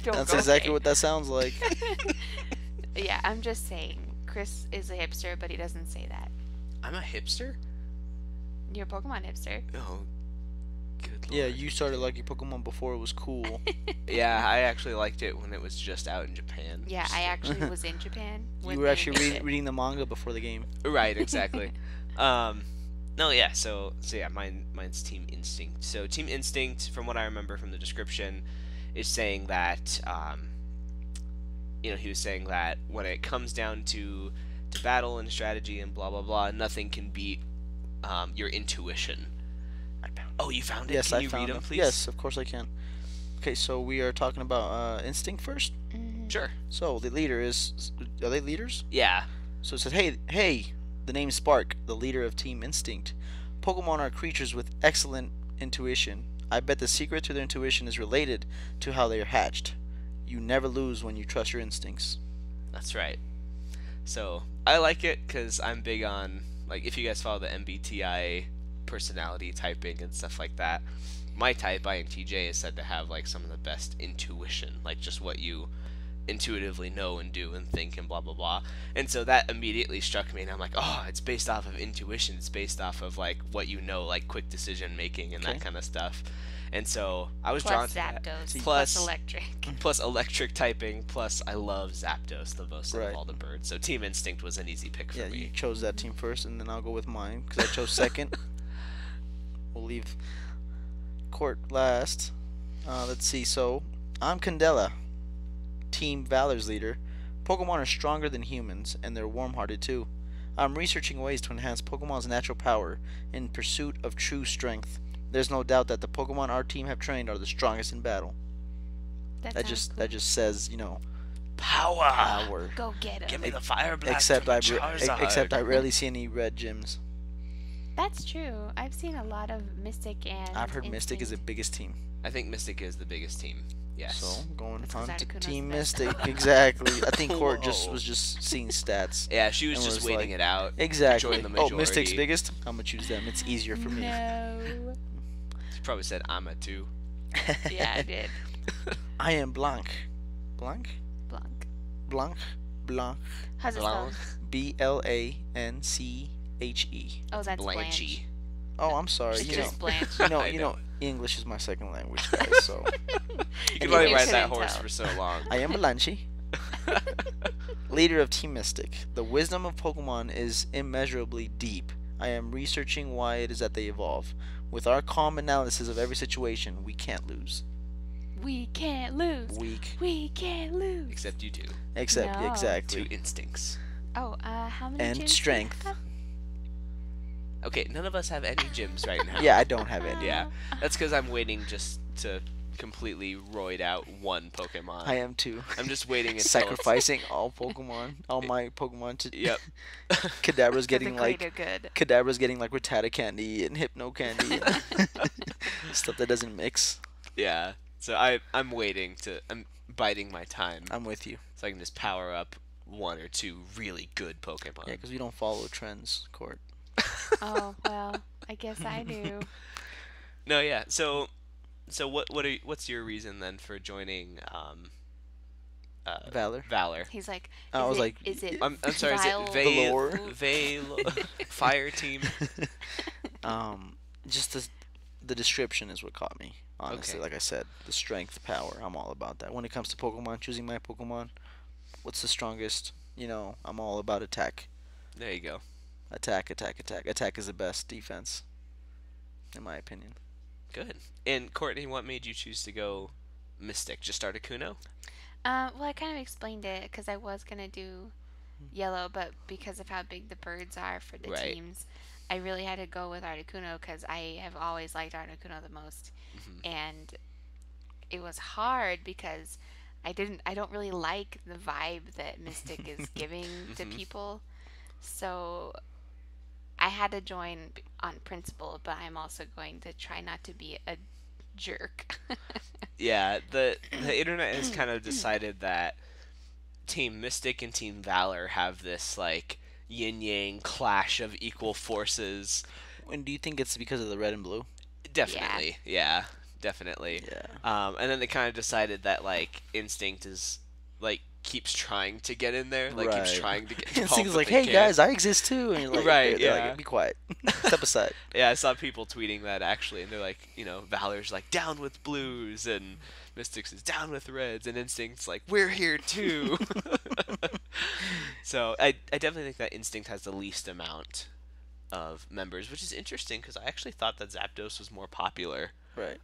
That's exactly what that sounds like. Yeah, I'm just saying. Chris is a hipster, but he doesn't say that. I'm a hipster? You're a Pokemon hipster. Oh, good lord. Yeah, you started liking Pokemon before it was cool. Yeah, I actually liked it when it was just out in Japan. Yeah, I actually was in Japan. when You were they actually made it. reading the manga before the game. Right, exactly. No, yeah. So yeah, mine's Team Instinct. So Team Instinct, from what I remember from the description, is saying that he was saying that when it comes down to battle and strategy and blah blah blah, nothing can beat your intuition. Oh, you found it? Yes, Can I you found read them, them. please? Yes, of course I can. Okay, so we are talking about instinct first. Mhm. Sure. So the leader is. Are they leaders? Yeah. So it says, hey, the name Spark, the leader of Team Instinct. Pokemon are creatures with excellent intuition. I bet the secret to their intuition is related to how they are hatched. You never lose when you trust your instincts. That's right. So I like it because I'm big on, like, if you guys follow the MBTI personality typing and stuff like that, my type INTJ is said to have like some of the best intuition, like just what you intuitively know and do and think and blah blah blah. And so that immediately struck me, and I'm like, oh, it's based off of intuition. It's based off of like what you know, like quick decision making and Okay. that kind of stuff. And so I was Plus drawn to that. Zapdos, Plus- plus Electric. Plus electric typing, plus I love Zapdos the most Right. of all the birds. So Team Instinct was an easy pick for Yeah, you me. chose that team first, and then I'll go with mine because I chose second. We'll leave Court last. Let's see. So I'm Candela, Team Valor's leader. Pokemon are stronger than humans, and they're warm-hearted too. I'm researching ways to enhance Pokemon's natural power in pursuit of true strength. There's no doubt that the Pokemon our team have trained are the strongest in battle. That That sounds just cool. that just says, Power! power. Go get him. Give me the fire blast Except from I Charizard. except I rarely see any red gyms. That's true. I've seen a lot of Mystic and I've heard Mystic is the Instinct. biggest team. I think Mystic is the biggest team. Yes. So going That's 'cause on to Articuno's Team the best. Mystic. Exactly. I think Court Whoa. was just seeing stats. Yeah, she was And just was waiting like- it out. Exactly. Join the Oh, Mystic's majority. biggest? I'm gonna choose them. It's easier for me. No. She probably said I'm a two. Yeah, I did. I am Blanc. Blanc? Blanc. Blanc? Blanc. How's it spelled? BLANCHE. Oh, that's Blanche. Blanchy. Oh, I'm sorry. It's You just know, Blanche. I you know. know, English is my second language, guys. So You can You only ride that couldn't horse tell. for so long. I am Blanche, leader of Team Mystic. The wisdom of Pokemon is immeasurably deep. I am researching why it is that they evolve. With our calm analysis of every situation, we can't lose. We can't lose. Weak. We can't lose. Except you two. Except No. exactly. Two instincts. Oh, how many And gyms do you strength. have? Okay, none of us have any gyms right now. Yeah, I don't have any. Yeah, that's because I'm waiting just to completely roid out one Pokemon. I am too. I'm just waiting until Sacrificing all Pokemon, all my Pokemon to. Yep. Cadabra's For getting the like greater good. Cadabra's getting like Rattata candy and Hypno candy, and stuff that doesn't mix. Yeah. So I'm waiting to. I'm biding my time I'm with you. so I can just power up one or two really good Pokemon. Yeah, because we don't follow trends, Court. Oh, well, I guess I do. No, yeah. So what's your reason then for joining Valor. Valor? He's like, I was like, is it I'm sorry. Is Vile- it Fire Team? Just the description is what caught me. Honestly, Okay. like I said, the strength, power. I'm all about that. When it comes to Pokemon, choosing my Pokemon, what's the strongest? I'm all about attack. There you go. Attack, attack, attack. Attack is the best defense, in my opinion. Good. And Courtney, what made you choose to go Mystic? Just Articuno? Well, I kind of explained it because I was gonna do yellow, but because of how big the birds are for the Right. teams, I really had to go with Articuno because I have always liked Articuno the most, and it was hard because I don't really like the vibe that Mystic is giving to people, so I had to join on principle. But I'm also going to try not to be a jerk. Yeah, the internet has kind of decided that Team Mystic and Team Valor have this like yin yang clash of equal forces. And do you think it's because of the red and blue? Definitely, yeah, definitely. Yeah. And then they kind of decided that like Instinct is like keeps trying to get in there, like keeps Right. trying to get It's involved, but like, they hey can't. guys, I exist too, and you're like, Right, they're yeah. like, be quiet, step aside. Yeah, I saw people tweeting that actually, and they're like, Valor's like down with blues, and Mystics is down with reds, and Instinct's like we're here too. So I definitely think that Instinct has the least amount of members, which is interesting because I actually thought that Zapdos was more popular Right.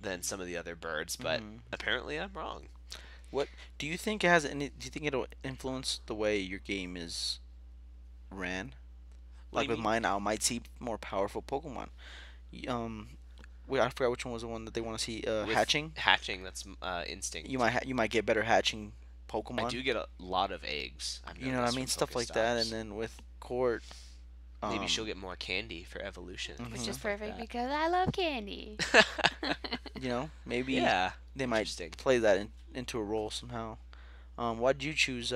than some of the other birds, but apparently I'm wrong. What do you think it has any? Do you think it'll influence the way your game is ran? What do Like you with mean? mine, I might see more powerful Pokemon. Wait, I forgot which one was the one that they want to see With hatching. Hatching, that's Instinct. You might get better hatching I Pokemon. do get a lot of eggs. I've You know what I noticed mean? from Stuff like that, and Pokestops. then with Court, Maybe um, she'll get more candy for evolution. Which stuff is like perfect that. because I love candy. maybe Yeah, they might interesting. play that into a role somehow. Why did you choose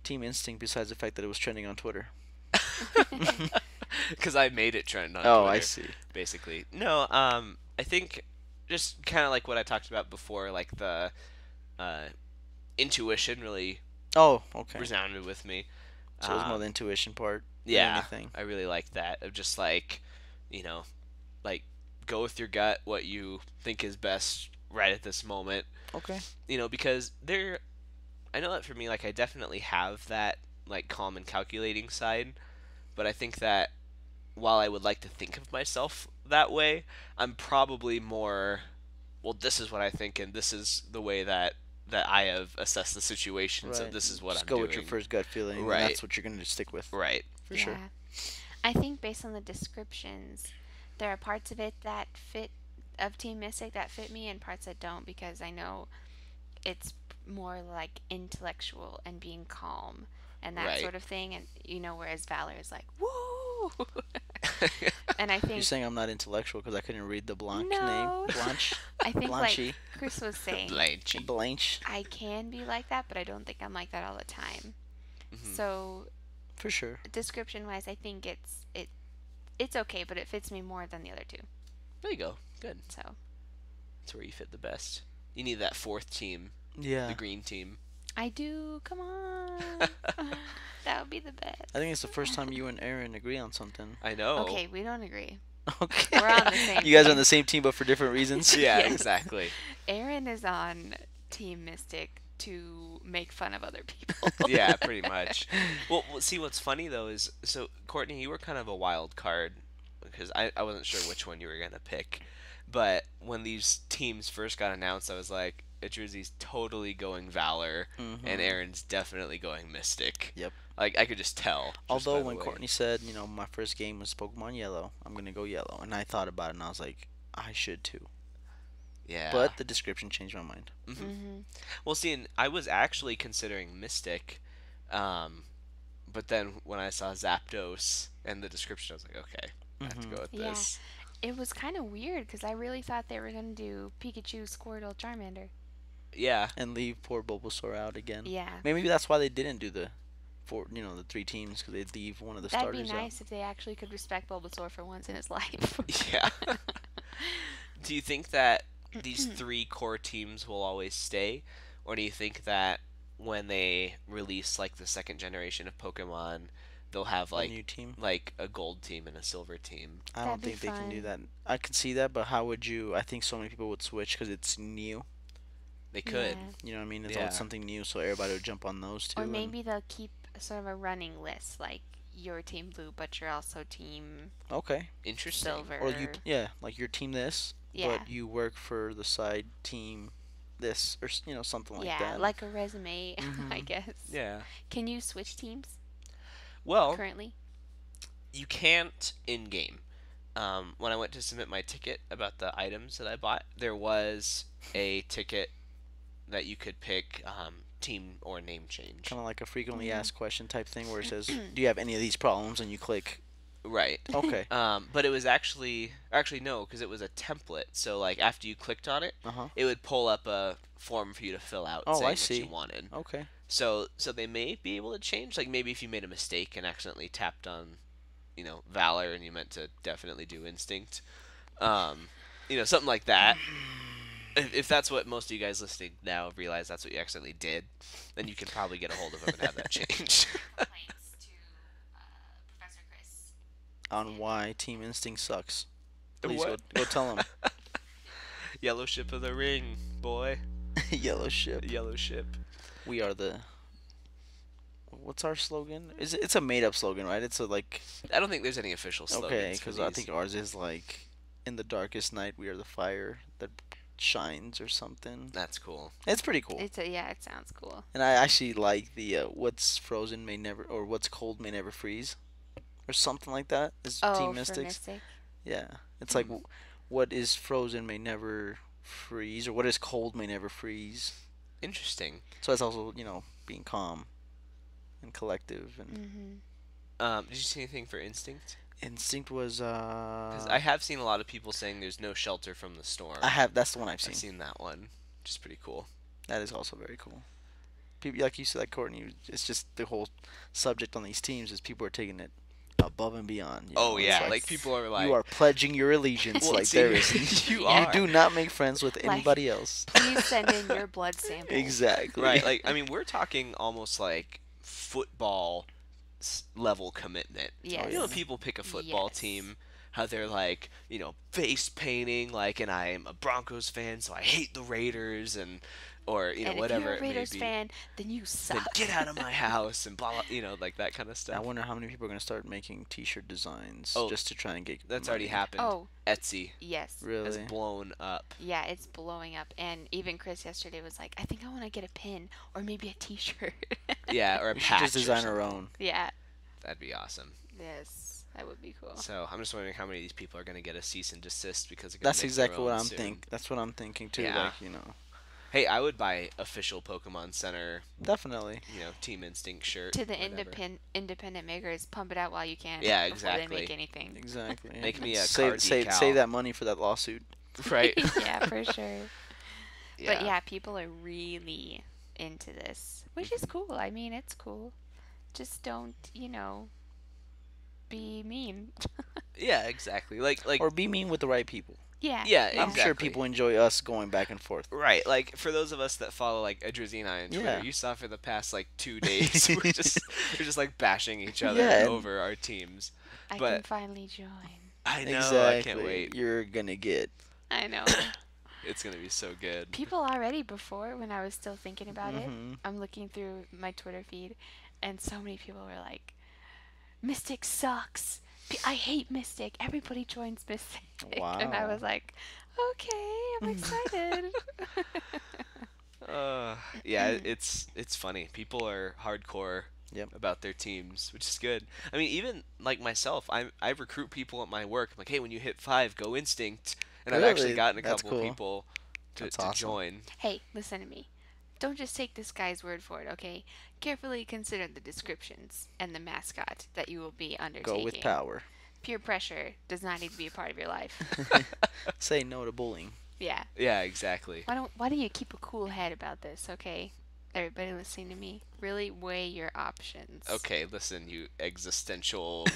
Team Instinct besides the fact that it was trending on Twitter? Because I made it trend on Oh, Twitter, I see. basically. No, I think just kind of like what I talked about before, like the uh, intuition really Oh, okay. resounded with me. So it was more the intuition part than Yeah, anything. I really like that of just like, you know, like go with your gut, what you think is best right at this moment. Okay. Because I know that for me, like I definitely have that like calm and calculating side, but I think that while I would like to think of myself that way, I'm probably more, well, this is what I think, and this is the way that I have assessed the situation, so Right. this is what Just I'm go doing. with your first gut feeling, and Right. that's what you're gonna stick with. Right. For sure. I think based on the descriptions, there are parts of it that fit of Team Mystic that fit me and parts that don't because I know it's more like intellectual and being calm and that Right. sort of thing, and whereas Valor is like woo. And I You're think saying I'm not intellectual because I couldn't read the Blanche No. name? Blanche? I think Blanchy? like Chris was saying, Blanchy. Blanche? I can be like that, but I don't think I'm like that all the time. Mhm. So For sure. description wise, I think it's okay, but it fits me more than the other two. There you go. Good. So That's where you fit the best. You need that fourth team, Yeah. the green team. I do. Come on, that would be the best. I think it's the first time you and Aaron agree on something. I know. Okay, we don't agree. Okay. We're on the same You guys are on team. the same team, but for different reasons. Yeah, Yes. exactly. Aaron is on Team Mystic to make fun of other people. Yeah, pretty much. Well, see, what's funny though is, so Courtney, you were kind of a wild card because I wasn't sure which one you were gonna pick, but when these teams first got announced, I was like, Drew's totally going Valor, Mhm. and Aaron's definitely going Mystic. Yep. Like I could just tell. just by Although the when way. Courtney said, my first game was Pokemon Yellow, I'm gonna go Yellow, and I thought about it, and I was like, I should too. Yeah. But the description changed my mind. Mm-hmm. Well, see, and I was actually considering Mystic, but then when I saw Zapdos and the description, I was like, okay, I have to go with Yeah. this. It was kind of weird because I really thought they were gonna do Pikachu, Squirtle, Charmander. Yeah. And leave poor Bulbasaur out again. Yeah. Maybe that's why they didn't do the three teams, because they'd leave one of the That'd be starters nice if they actually could respect Bulbasaur for once in his life. Yeah. Do you think that these three core teams will always stay, or do you think that when they release like the second generation of Pokemon, they'll have out. like A new team. like a gold team and a silver team? I don't That'd be think they can do that. fun. I could see that, but how would you? I think so many people would switch because it's new. They could. Yeah. You know what I mean? It's Yeah. always something new, so everybody would jump on those two. Or and- maybe they'll keep sort of a running list, like you're Team Blue, but you're also Team Okay. Interesting. Silver. Or like your team this, Yeah. but you work for the side team this, or something like yeah, that. like a resume, I Mhm. guess. Yeah. Can you switch teams Well, currently? you can't in game. When I went to submit my ticket about the items that I bought, there was a ticket that you could pick team or name change. Kind of like a frequently Mhm. asked question type thing, where it says, "Do you have any of these problems?" and you click Right. Okay. But it was actually no, because it was a template. So like after you clicked on it, Uh huh. it would pull up a form for you to fill out Oh, saying I what you see. wanted. Okay. So they may be able to change. Like maybe if you made a mistake and accidentally tapped on, Valor and you meant to definitely do Instinct, something like that. If that's what most of you guys listening now realize that's what you accidentally did, then you can probably get a hold of them and have that changed. Complaints to Professor Chris. On why Team Instinct sucks. Please What? go tell him. Yellow ship of the ring, boy. Yellow ship. Yellow ship. We are the. What's our slogan? It's a made up slogan, right? It's a like. I don't think there's any official slogans. Okay, for because I these. think ours is like, in the darkest night we are the fire that shines or something. That's cool. It's pretty cool. It sounds cool. And I actually like the what's frozen may never, or what's cold may never freeze, or something like that. Is Oh, Team for Mystics. Mystic. Yeah, it's like what is frozen may never freeze, or what is cold may never freeze. Interesting. So that's also being calm and collective and Mm-hmm. Did you see anything for Instinct? instinct was 'Cause I have seen a lot of people saying there's no shelter from the storm. that's the one I've I've seen. seen that one, which is pretty cool. That is also very cool. People like you said, like Courtney, it's just the whole subject on these teams is people are taking it above and beyond. Oh It's yeah, like people are like, you are pledging your allegiance Well, like see, there is. you You are. do not make friends with Like- anybody else. Please send in your blood sample. Exactly. right. Like I mean, we're talking almost like football level commitment. Yes. You know, people pick a football Yes. team, how they're like, face painting, like, and I'm a Broncos fan, so I hate the Raiders, or And whatever if you're a it Raiders may be. fan, then you Then suck. get out of my house and blah blah, like that kind of I stuff. wonder how many people are gonna start making T-shirt designs Oh, just to try and get. That's money. already happened. Oh, Etsy yes. has Really? blown up. Yeah, it's blowing up. And even Chris yesterday was like, I think I want to get a pin or maybe a t-shirt. Yeah, or a We should patch. just or design our something. own. Yeah. That'd be awesome. Yes. That would be cool. So I'm just wondering how many of these people are going to get a cease and desist because they're going That's to make exactly their what own I'm soon. think. That's what I'm thinking too. Yeah. Like Hey, I would buy official Pokemon Center, definitely. Team Instinct shirt. To the whatever. independent makers, pump it out while you can. Yeah, Before they exactly. make anything. Exactly. Make me a save, card save, decal. save that money for that lawsuit. Right. Yeah, for sure. But yeah, people are really into this, which is cool. I mean, it's cool. Just don't, be mean. Yeah, exactly. Like Or be mean with the right people. Yeah. Yeah, I'm exactly. sure people enjoy us going back and forth. Right, like for those of us that follow like Adrizzy and I on Twitter, Yeah. you saw for the past like 2 days we're just like bashing each other Yeah, and- over our teams. I but- can finally join. I know, Exactly. I can't wait. You're gonna get. I know. It's gonna be so good. People already before, when I was still thinking about it, Mhm. I'm looking through my Twitter feed, and so many people were like, Mystic sucks. I hate Mystic. Everybody joins Mystic. And I Wow. was like, okay, I'm excited. Yeah, it's funny. People are hardcore Yep. about their teams, which is good. I mean, even like myself, I recruit people at my work. I'm like, hey, when you hit 5, go Instinct, and I've actually Really? gotten a That's couple cool. people to That's awesome. join. Hey, listen to me. Don't just take this guy's word for it, okay? Carefully consider the descriptions and the mascot that you will be undertaking. Go with power. Peer pressure does not need to be a part of your life. Say no to bullying. Yeah. Yeah, exactly. Why don't you keep a cool head about this, okay? Everybody listening to me, really weigh your options. Okay, listen, you existential,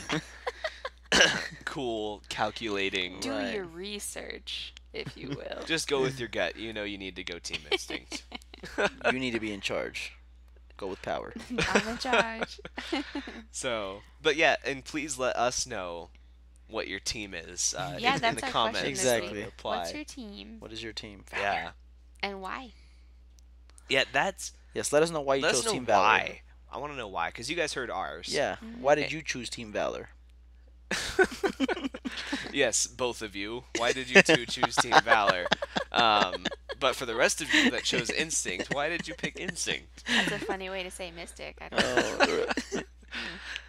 cool, calculating. Do Right. your research, if you will. Just go with your gut. You know you need to go Team Instinct. You need to be in charge. Go with power. I'm in charge. So, but yeah, and please let us know what your team is Yeah, in that's the our comments. question this Exactly. week. Reply. What's your team What is your team? Yeah, and why? yeah. That's Yes, let us know why you let chose us know Team Valor. why. I want to know why, because you guys heard ours. Yeah. Why did you choose Team Valor? Yes, both of you. Why did you two choose Team Valor? But for the rest of you that chose Instinct, why did you pick Instinct? That's a funny way to say mystic. I don't know. Oh,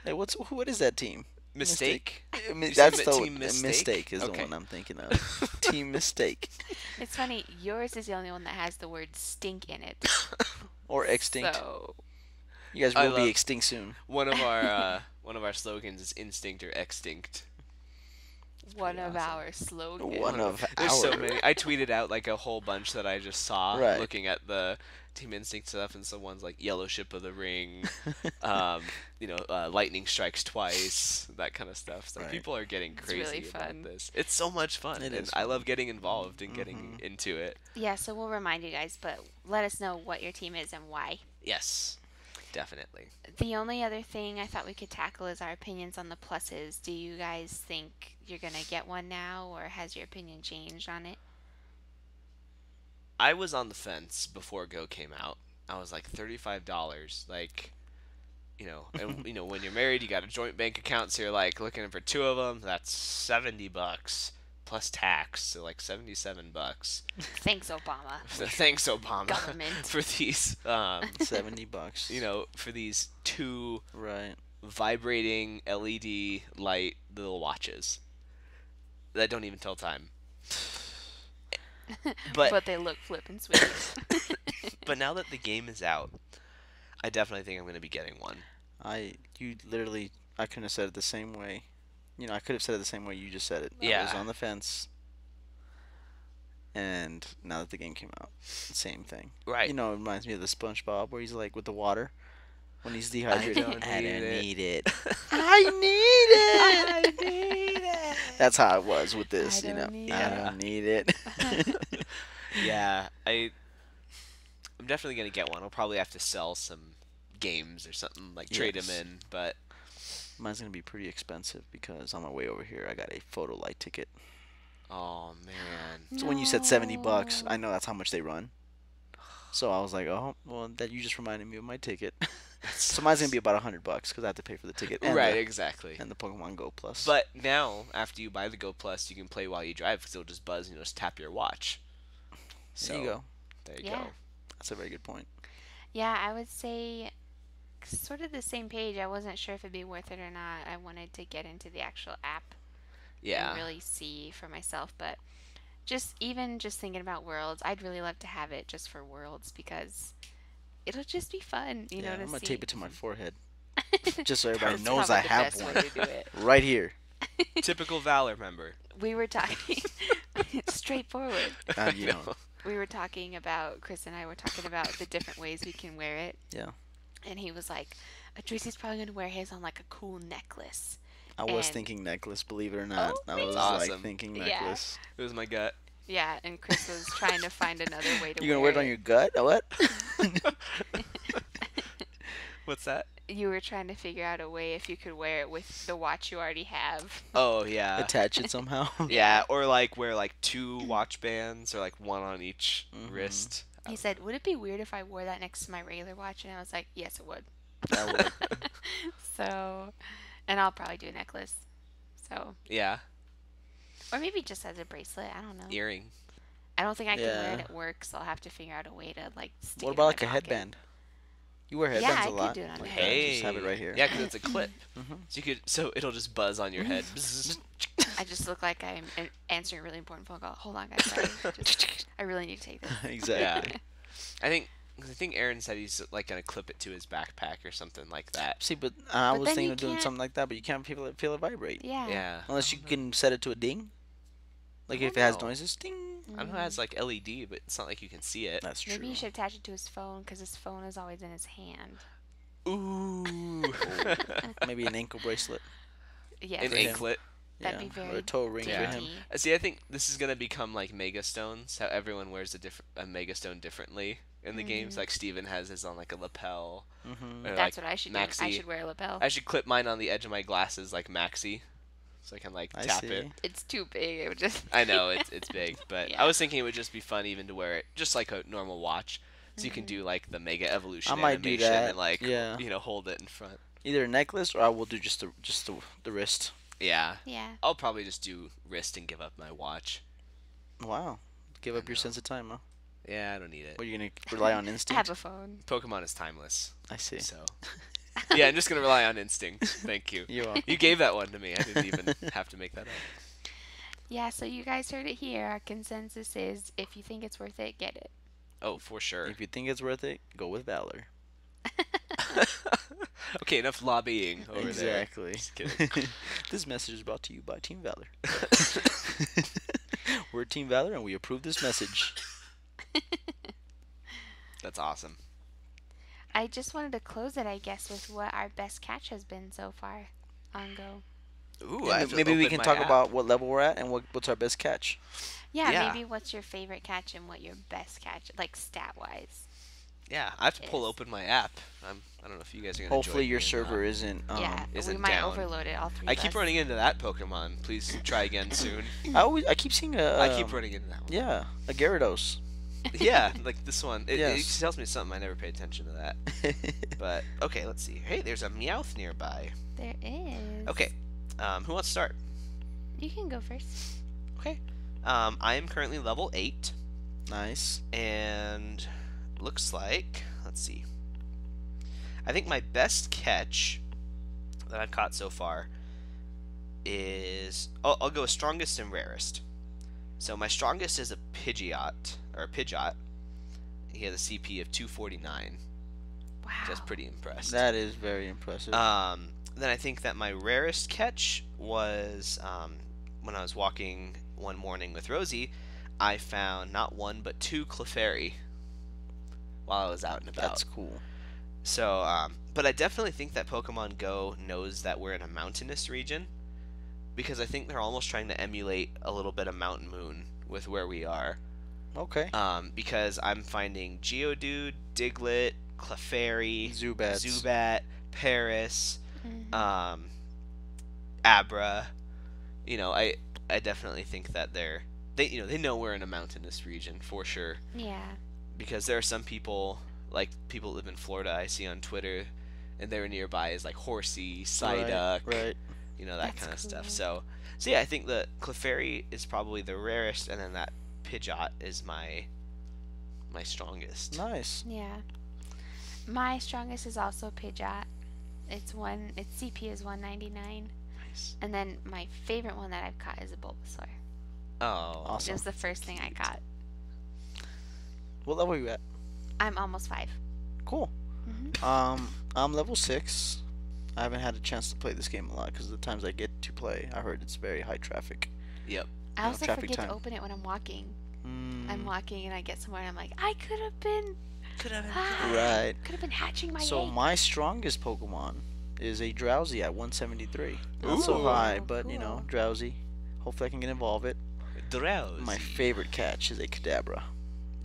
hey, what is that team? Mistake? You That's said the Team Mistake? mistake is Okay. the one I'm thinking of. Team Mistake It's funny. Yours is the only one that has the word stink in it. or extinct. So You guys I will be love- extinct soon. One of our one of our slogans is instinct or extinct. One of awesome. our slogans. One of There's our. so many. I tweeted out like a whole bunch that I just saw Right. looking at the Team Instinct stuff, and someone's like Yellow Ship of the Ring, lightning strikes twice, that kind of stuff. So Right. people are getting It's crazy really about fun. this. It's so much fun, It and is I fun. love getting involved and getting into it. Yeah, so we'll remind you guys, but let us know what your team is and why. Yes, definitely. The only other thing I thought we could tackle is our opinions on the pluses. Do you guys think you're going to get one now, or has your opinion changed on it? I was on the fence before Go came out. I was like $35, like, and when you're married, you got a joint bank account, so you're like looking for two of them. That's $70 plus tax, so like $77. Thanks, Obama. Thanks, Obama, Government. for these, $70. for these two Right. vibrating LED light little watches that don't even tell time. But they look flippin' sweet. but now that the game is out, I definitely think I'm going to be getting one. I couldn't have said it the same way. I could have said it the same way you just said it. I was Yeah. on the fence. And now that the game came out, same thing. Right. It reminds me of the SpongeBob where he's like with the water when he's dehydrated. don't I need don't it. need it. I need it. I need it. That's how it was with this. I don't need I it. don't need it. Yeah, I'm definitely going to get one. I'll probably have to sell some games or something, like trade them Yes. in, but Mine's gonna be pretty expensive because on my way over here I got a photo light ticket. oh man. So when you said $70, I know that's how much they run. So I was like, oh, well, that you just reminded me of my ticket. So mine's gonna be about $100 because I have to pay for the ticket and Right, exactly. the Pokemon Go Plus. But now, after you buy the Go Plus, you can play while you drive because it'll just buzz and you'll just tap your watch. So, there you go. There you Yeah. go. That's a very good point. Yeah, I would say sort of the same page. I wasn't sure if it'd be worth it or not. I wanted to get into the actual app Yeah. and really see for myself, but just thinking about Worlds, I'd really love to have it just for Worlds because it'll just be fun, Yeah, to I'm gonna see. tape it to my forehead just so everybody That's knows probably I the have best one way to do it. right here. Typical Valor member. We were talking straightforward. You know. We were talking about Chris and I were talking about the different ways we can wear it. Yeah. And he was like, Tracy's probably gonna wear his on like a cool necklace. I was And- thinking necklace, believe it or not. Oh, I was Awesome. like thinking Yeah. necklace. It was my gut. Yeah, and Chris was trying to find another way to You gonna wear it on it. your gut? What? What's that? You were trying to figure out a way if you could wear it with the watch you already have. Oh, yeah. Attach it somehow. Yeah, or like wear like two watch bands or like one on each Mhm. wrist. He said, "Would it be weird if I wore that next to my regular watch?" And I was like, "Yes, it would." That would. So, and I'll probably do a necklace. So, Yeah, or maybe just as a bracelet. I don't know. earring. I don't think I can wear it Yeah. at work, so I'll have to figure out a way to like stick What it about in like my a pocket. headband? You wear Yeah, headbands I a could lot. do it on a Like, headband. Hey, just have it right here. Yeah, because it's a clip, Mhm. so it'll just buzz on your head. I just look like I'm answering a really important phone call. Hold on, guys. Sorry. I really need to take this. Exactly. Yeah. I think Aaron said he's like gonna clip it to his backpack or something like that. See, but I But was then thinking you of doing can't- something like that, but you can't feel it vibrate. Yeah. Yeah. Unless you can set it to a ding. Like I if it don't has know. noises, ding. I don't know. It has like LED, but it's not like you can see it. That's true. Maybe you should attach it to his phone because his phone is always in his hand. Ooh. Maybe an ankle bracelet. Yes. An For him. anklet. That'd be Yeah, very or a toe ring for Yeah. him. dainty. See, I think this is gonna become like Mega Stones. How everyone wears a Mega Stone differently in the games. Like Steven has his on like a lapel. Mm-hmm. Or, That's like, what I should do. I Maxi. should wear a lapel. I should clip mine on the edge of my glasses like Maxi, so I can like I tap see. it. It's too big. It would just. I know it's big, but Yeah. I was thinking it would just be fun even to wear it just like a normal watch, so you can do like the Mega Evolution I might do animation that, and like yeah. hold it in front. Either a necklace or I will do just the wrist. Yeah, Yeah. I'll probably just do wrist and give up my watch. Wow. Give up your know. sense of time, huh? Yeah, I don't need it. Or you're gonna rely on I instinct? have a phone. Pokemon is timeless, I see. so yeah, I'm just gonna rely on instinct. Thank you. You are. You gave that one to me. I didn't even have to make that up. Yeah. So you guys heard it here. Our consensus is, if you think it's worth it, get it. Oh, for sure. If you think it's worth it, go with Valor. Okay, enough lobbying over Exactly. there. Just kidding. This message is brought to you by Team Valor. We're Team Valor, and we approve this message. That's awesome. I just wanted to close it, I guess, with what our best catch has been so far on Go. Ooh, Yeah, I have to maybe we open can my talk app. about what level we're at and what's our best catch. Yeah, Yeah. maybe what's your favorite catch and what your best catch, like stat-wise. Yeah, I have to pull is. open my app. I don't know if you guys are gonna. Hopefully join your me or server not. isn't. Yeah, we isn't might down. overload it, all three I of keep us. running into that Pokemon. Please try again soon. I keep seeing a. I keep running into that one. Yeah, a Gyarados. Yeah, like this one. It Yes. tells me something. I never pay attention to that. But okay, let's see. Hey, there's a Meowth nearby. There is. Okay, who wants to start? You can go first. Okay, I am currently level 8, Nice. and looks like, let's see. I think my best catch that I've caught so far is I'll go with strongest and rarest. So my strongest is a Pidgeot. He has a CP of 249. Wow. Just pretty impressed. That is very impressive. Then I think that my rarest catch was when I was walking one morning with Rosie. I found not one but 2 Clefairy while I was out and about. That's cool. So, but I definitely think that Pokemon Go knows that we're in a mountainous region, because I think they're almost trying to emulate a little bit of Mountain Moon with where we are. Okay. Because I'm finding Geodude, Diglett, Clefairy, Zubat, Paris, Mhm. Abra. I definitely think that they know we're in a mountainous region for sure, Yeah. because there are some people, like people that live in Florida, I see on Twitter, and they're nearby is like Horsey, Psyduck, Right. that That's kind of stuff. cool. So yeah, I think the Clefairy is probably the rarest, and then that Pidgeot is my strongest. Nice. Yeah. My strongest is also Pidgeot. Its CP is 199. Nice. And then my favorite one that I've caught is a Bulbasaur. Oh, Awesome. It was the first thing I caught. What level are you at? I'm almost 5. Cool. Mm-hmm. I'm level 6. I haven't had a chance to play this game a lot because the times I get to play, I heard it's very high traffic. Yep. I No, also traffic forget time. to open it when I'm walking. I'm Mm, walking and I get somewhere and I'm like, I could have been. Could have right. Could have been hatching my So egg. my strongest Pokemon is a Drowsy at 173. Not so Ooh. high, but Cool. Drowsy. Hopefully I can get involve it. Drowsy. My favorite catch is a Kadabra.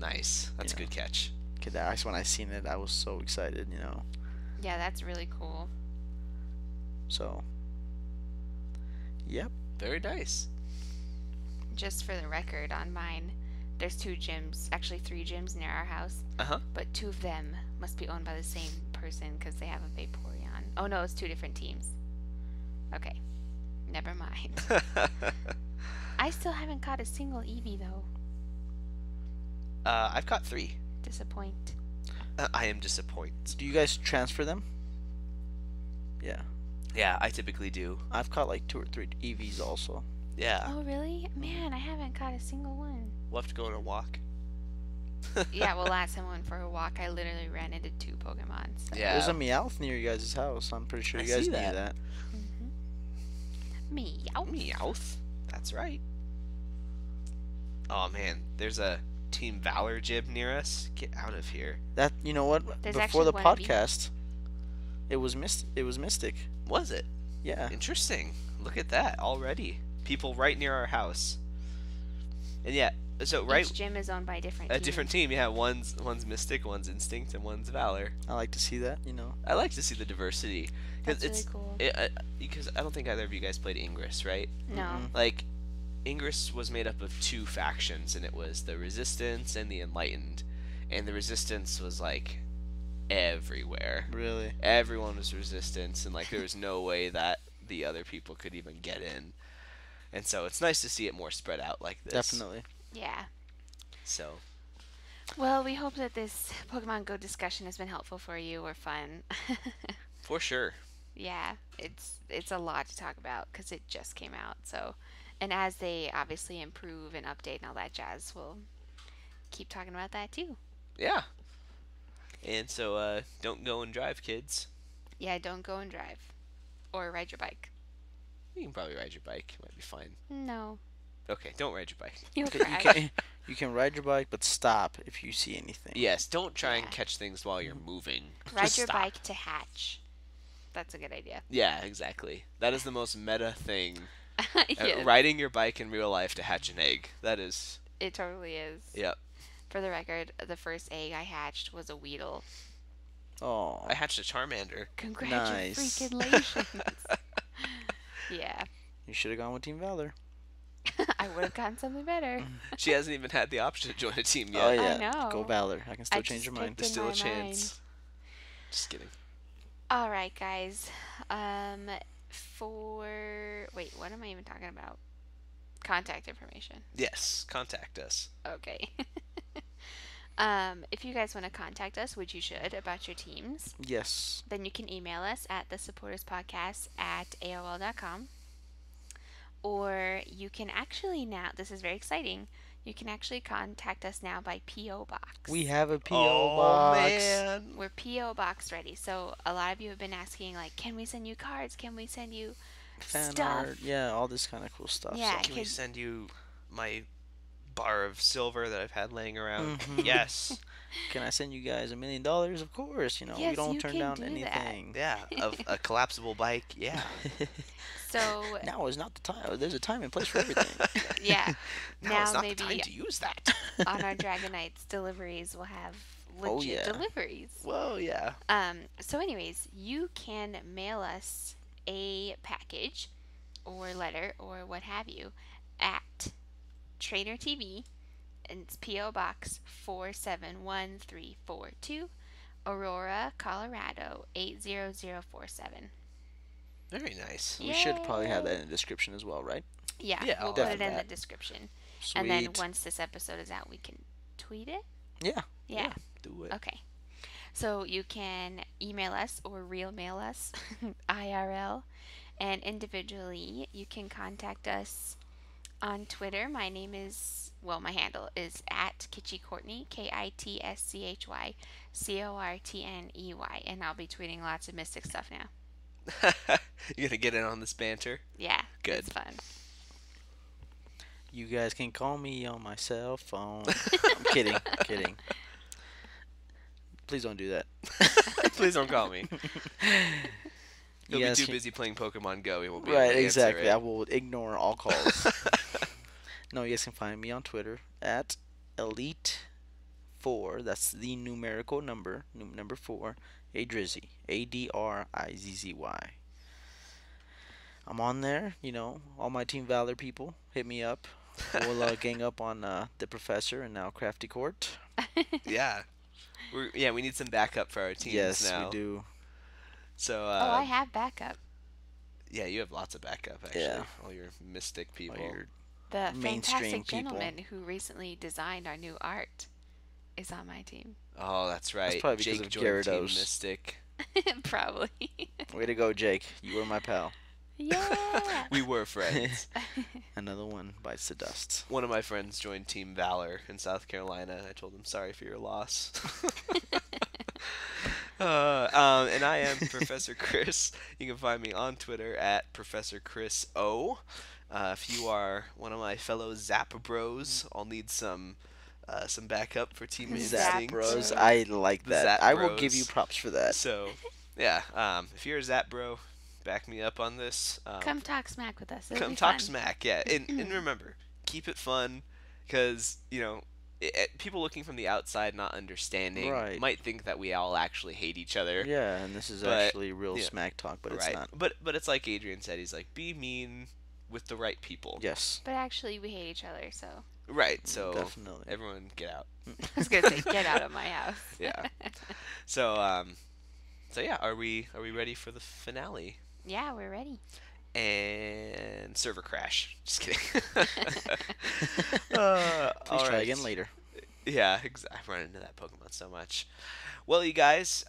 Nice. That's a good catch. Kadabra. When I seen it, I was so excited. Yeah, that's really cool. So. Yep. Very nice. Just for the record, on mine, there's 2 gyms, actually 3 gyms near our house. Uh-huh. But 2 of them must be owned by the same person because they have a Vaporeon. Oh no, it's 2 different teams. Okay, never mind. I still haven't caught a single Eevee though. I've got 3. Disappoint. I am disappointed. Do you guys transfer them? Yeah. Yeah, I typically do. I've caught like 2 or 3 EVs also. Yeah. Oh really? Man, I haven't caught a single one. We'll have to go on a walk. Yeah, well, last time I went for a walk, I literally ran into 2 Pokemon. So. Yeah. There's a Meowth near you guys' house. I'm pretty sure I you guys see knew that. that. Meow. Meowth. That's right. Oh man, there's a Team Valor gym near us. Get out of here. That you know what? There's Before actually the one of each. podcast, it was Mystic. Was it? Yeah. Interesting. Look at that already. People right near our house. And yeah, so right, Each gym is owned by a different a team. different team. Yeah, one's Mystic, one's Instinct, and one's Valor. I like to see that. I like to see the diversity That's because really cool. because I don't think either of you guys played Ingress, right? No. Mm-mm. Like, Ingress was made up of 2 factions, and it was the Resistance and the Enlightened. And the Resistance was like everywhere. Really. Everyone was Resistance, and like there was no way that the other people could even get in. And so it's nice to see it more spread out like this. Definitely. Yeah. So Well, we hope that this Pokemon Go discussion has been helpful for you or fun. for sure. Yeah, it's a lot to talk about because it just came out. So, and as they obviously improve and update and all that jazz, we'll keep talking about that too. Yeah. And so, don't go and drive, kids. Yeah, don't go and drive. Or ride your bike. You can probably ride your bike. It might be fine. No. Okay, don't ride your bike. You'll Okay, crash. you can ride your bike, but stop if you see anything. Yes, don't try and Yeah. catch things while you're moving. Ride Just your stop. bike to hatch. That's a good idea. Yeah, exactly. That is the most meta thing. Yes, Riding your bike in real life to hatch an egg. That is. it totally is. Yep. For the record, the first egg I hatched was a Weedle. Oh, I hatched a Charmander. Congratulations. Yeah. you should have gone with Team Valor. I would have gotten something better. She hasn't even had the option to join a team yet. Oh yeah, know. go Valor. I can still I change just your mind. picked There's in still a my chance. Just kidding. All right, guys. Wait, what am I even talking about? Contact information. Yes, contact us. Okay. If you guys want to contact us, which you should, about your teams, Yes. then you can email us at thesupporterspodcast@aol.com. Or you can actually now, this is very exciting, you can actually contact us now by P.O. Box. We have a PO Oh, box. man. We're P.O. Box ready. So a lot of you have been asking, like, can we send you cards? Can we send you Fan stuff? art. Yeah, all this kind of cool stuff. Yeah, so. Can we send you my bar of silver that I've had laying around? Mhm. Yes. Can I send you guys $1 million? Of course. You know, we Yes, don't you turn can down do that. anything. Yeah, a collapsible bike. Yeah. So, Now is not the time. There's a time and place for everything. yeah. Now is not maybe the time to use that. on our Dragonites deliveries, we'll have Oh, legit yeah. deliveries. Well, yeah. So anyways, you can mail us a package or letter or what have you at Trainer TV, and it's P.O. Box 471342, Aurora, Colorado 80047. Very nice. We should probably have that Yay. in the description as well, right? Yeah, Yeah, we'll I'll put have it in the that. description. Sweet. And then once this episode is out, we can tweet it. Yeah. Yeah. Do it. Okay. So you can email us or real mail us, IRL, and individually you can contact us on Twitter. My handle is at Kitschy Courtney, KITSCHYCORTNEY, and I'll be tweeting lots of Mystic stuff now. You gonna get in on this banter? Yeah, Good. it's fun. You guys can call me on my cell phone. I'm kidding. Kidding. Please don't do that. Please don't call me. He'll You be guys too can- busy playing Pokemon Go. He won't be able Right, to answer exactly. it. I will ignore all calls. No, you guys can find me on Twitter at Elite4. That's the numerical number 4. Adrizzy. ADRIZZY. I'm on there. You know, all my Team Valor people, hit me up. We'll gang up on the Professor and now Crafty Court. Yeah. We need some backup for our teams Yes, now. we do. So, I have backup. yeah, you have lots of backup, actually. Yeah. All your mystic All people. your The mainstream fantastic people. gentleman who recently designed our new art is on my team. Oh, that's right. probably because Jake of joined Team Gyarados. Mystic. Probably. Way to go, Jake. You were my pal. Yeah. We were friends. Another one bites the dust. One of my friends joined Team Valor in South Carolina. I told him sorry for your loss. And I am Professor Chris. You can find me on Twitter at Professor Chris O. If you are one of my fellow Zap Bros, I'll need some backup for Team Zap Instinct. Bros, I like The that. Zap I will Bros. give you props for that. So, yeah, if you're a Zap Bro, back me up on this. Come talk smack with us. It'll Come be talk fun. smack, yeah. And remember, keep it fun, because, people looking from the outside not understanding Right. might think that we all actually hate each other. Yeah, and this is But, actually real yeah. smack talk, but right. it's not. But it's like Adrian said, he's like, be mean with the right people. Yes, But actually, we hate each other, so Right, so definitely. everyone get out. I was gonna say, get out of my house. Yeah. So yeah, are we ready for the finale? Yeah, we're ready. And server crash. Just kidding. Please All try right. again later. Yeah, I've run into that Pokemon so much. Well, you guys,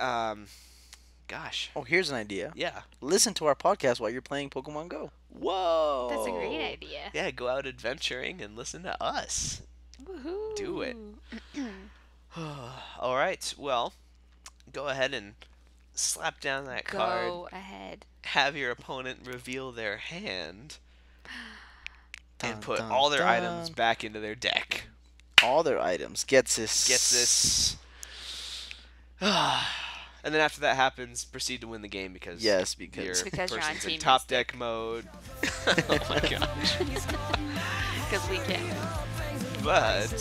gosh, Oh, here's an idea. yeah. Listen to our podcast while you're playing Pokemon Go. Whoa. That's a great idea. Yeah, go out adventuring and listen to us. Woohoo! Do it. All right. Well, go ahead and slap down that card. Go ahead. Have your opponent reveal their hand and Dun, put dun, all their dun. items back into their deck. All their items. Gets this. Gets this. And then after that happens, proceed to win the game because Yes, your because Because you're on person's in Team top Mystic. deck mode. Oh my gosh. Because we can. But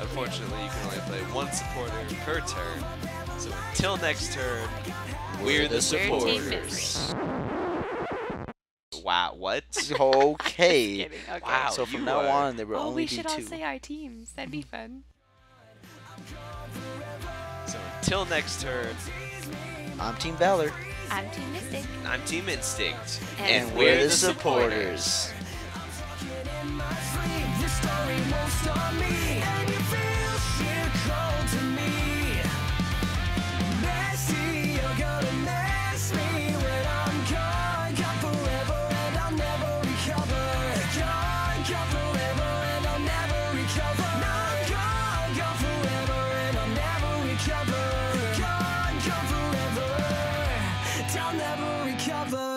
unfortunately, you can only play one supporter per turn. So until next turn, we're the We're Team supporters. Misery. Wow, what? okay. Kidding. Okay. Wow. So from you now are- on, there will Oh, only we be should two. all say our teams. That'd be fun. So until next turn, I'm Team Valor. I'm Team Mystic. I'm Team Instinct, And we're the supporters. In my sleep, your story won't stop me, and you feel shit cold to me. Bestie, you're gonna miss me when I'm gone, gone forever, and I'll never recover. Gone forever, and I'll never recover. No, gone forever, and I'll never recover. Gone forever, I'll never recover.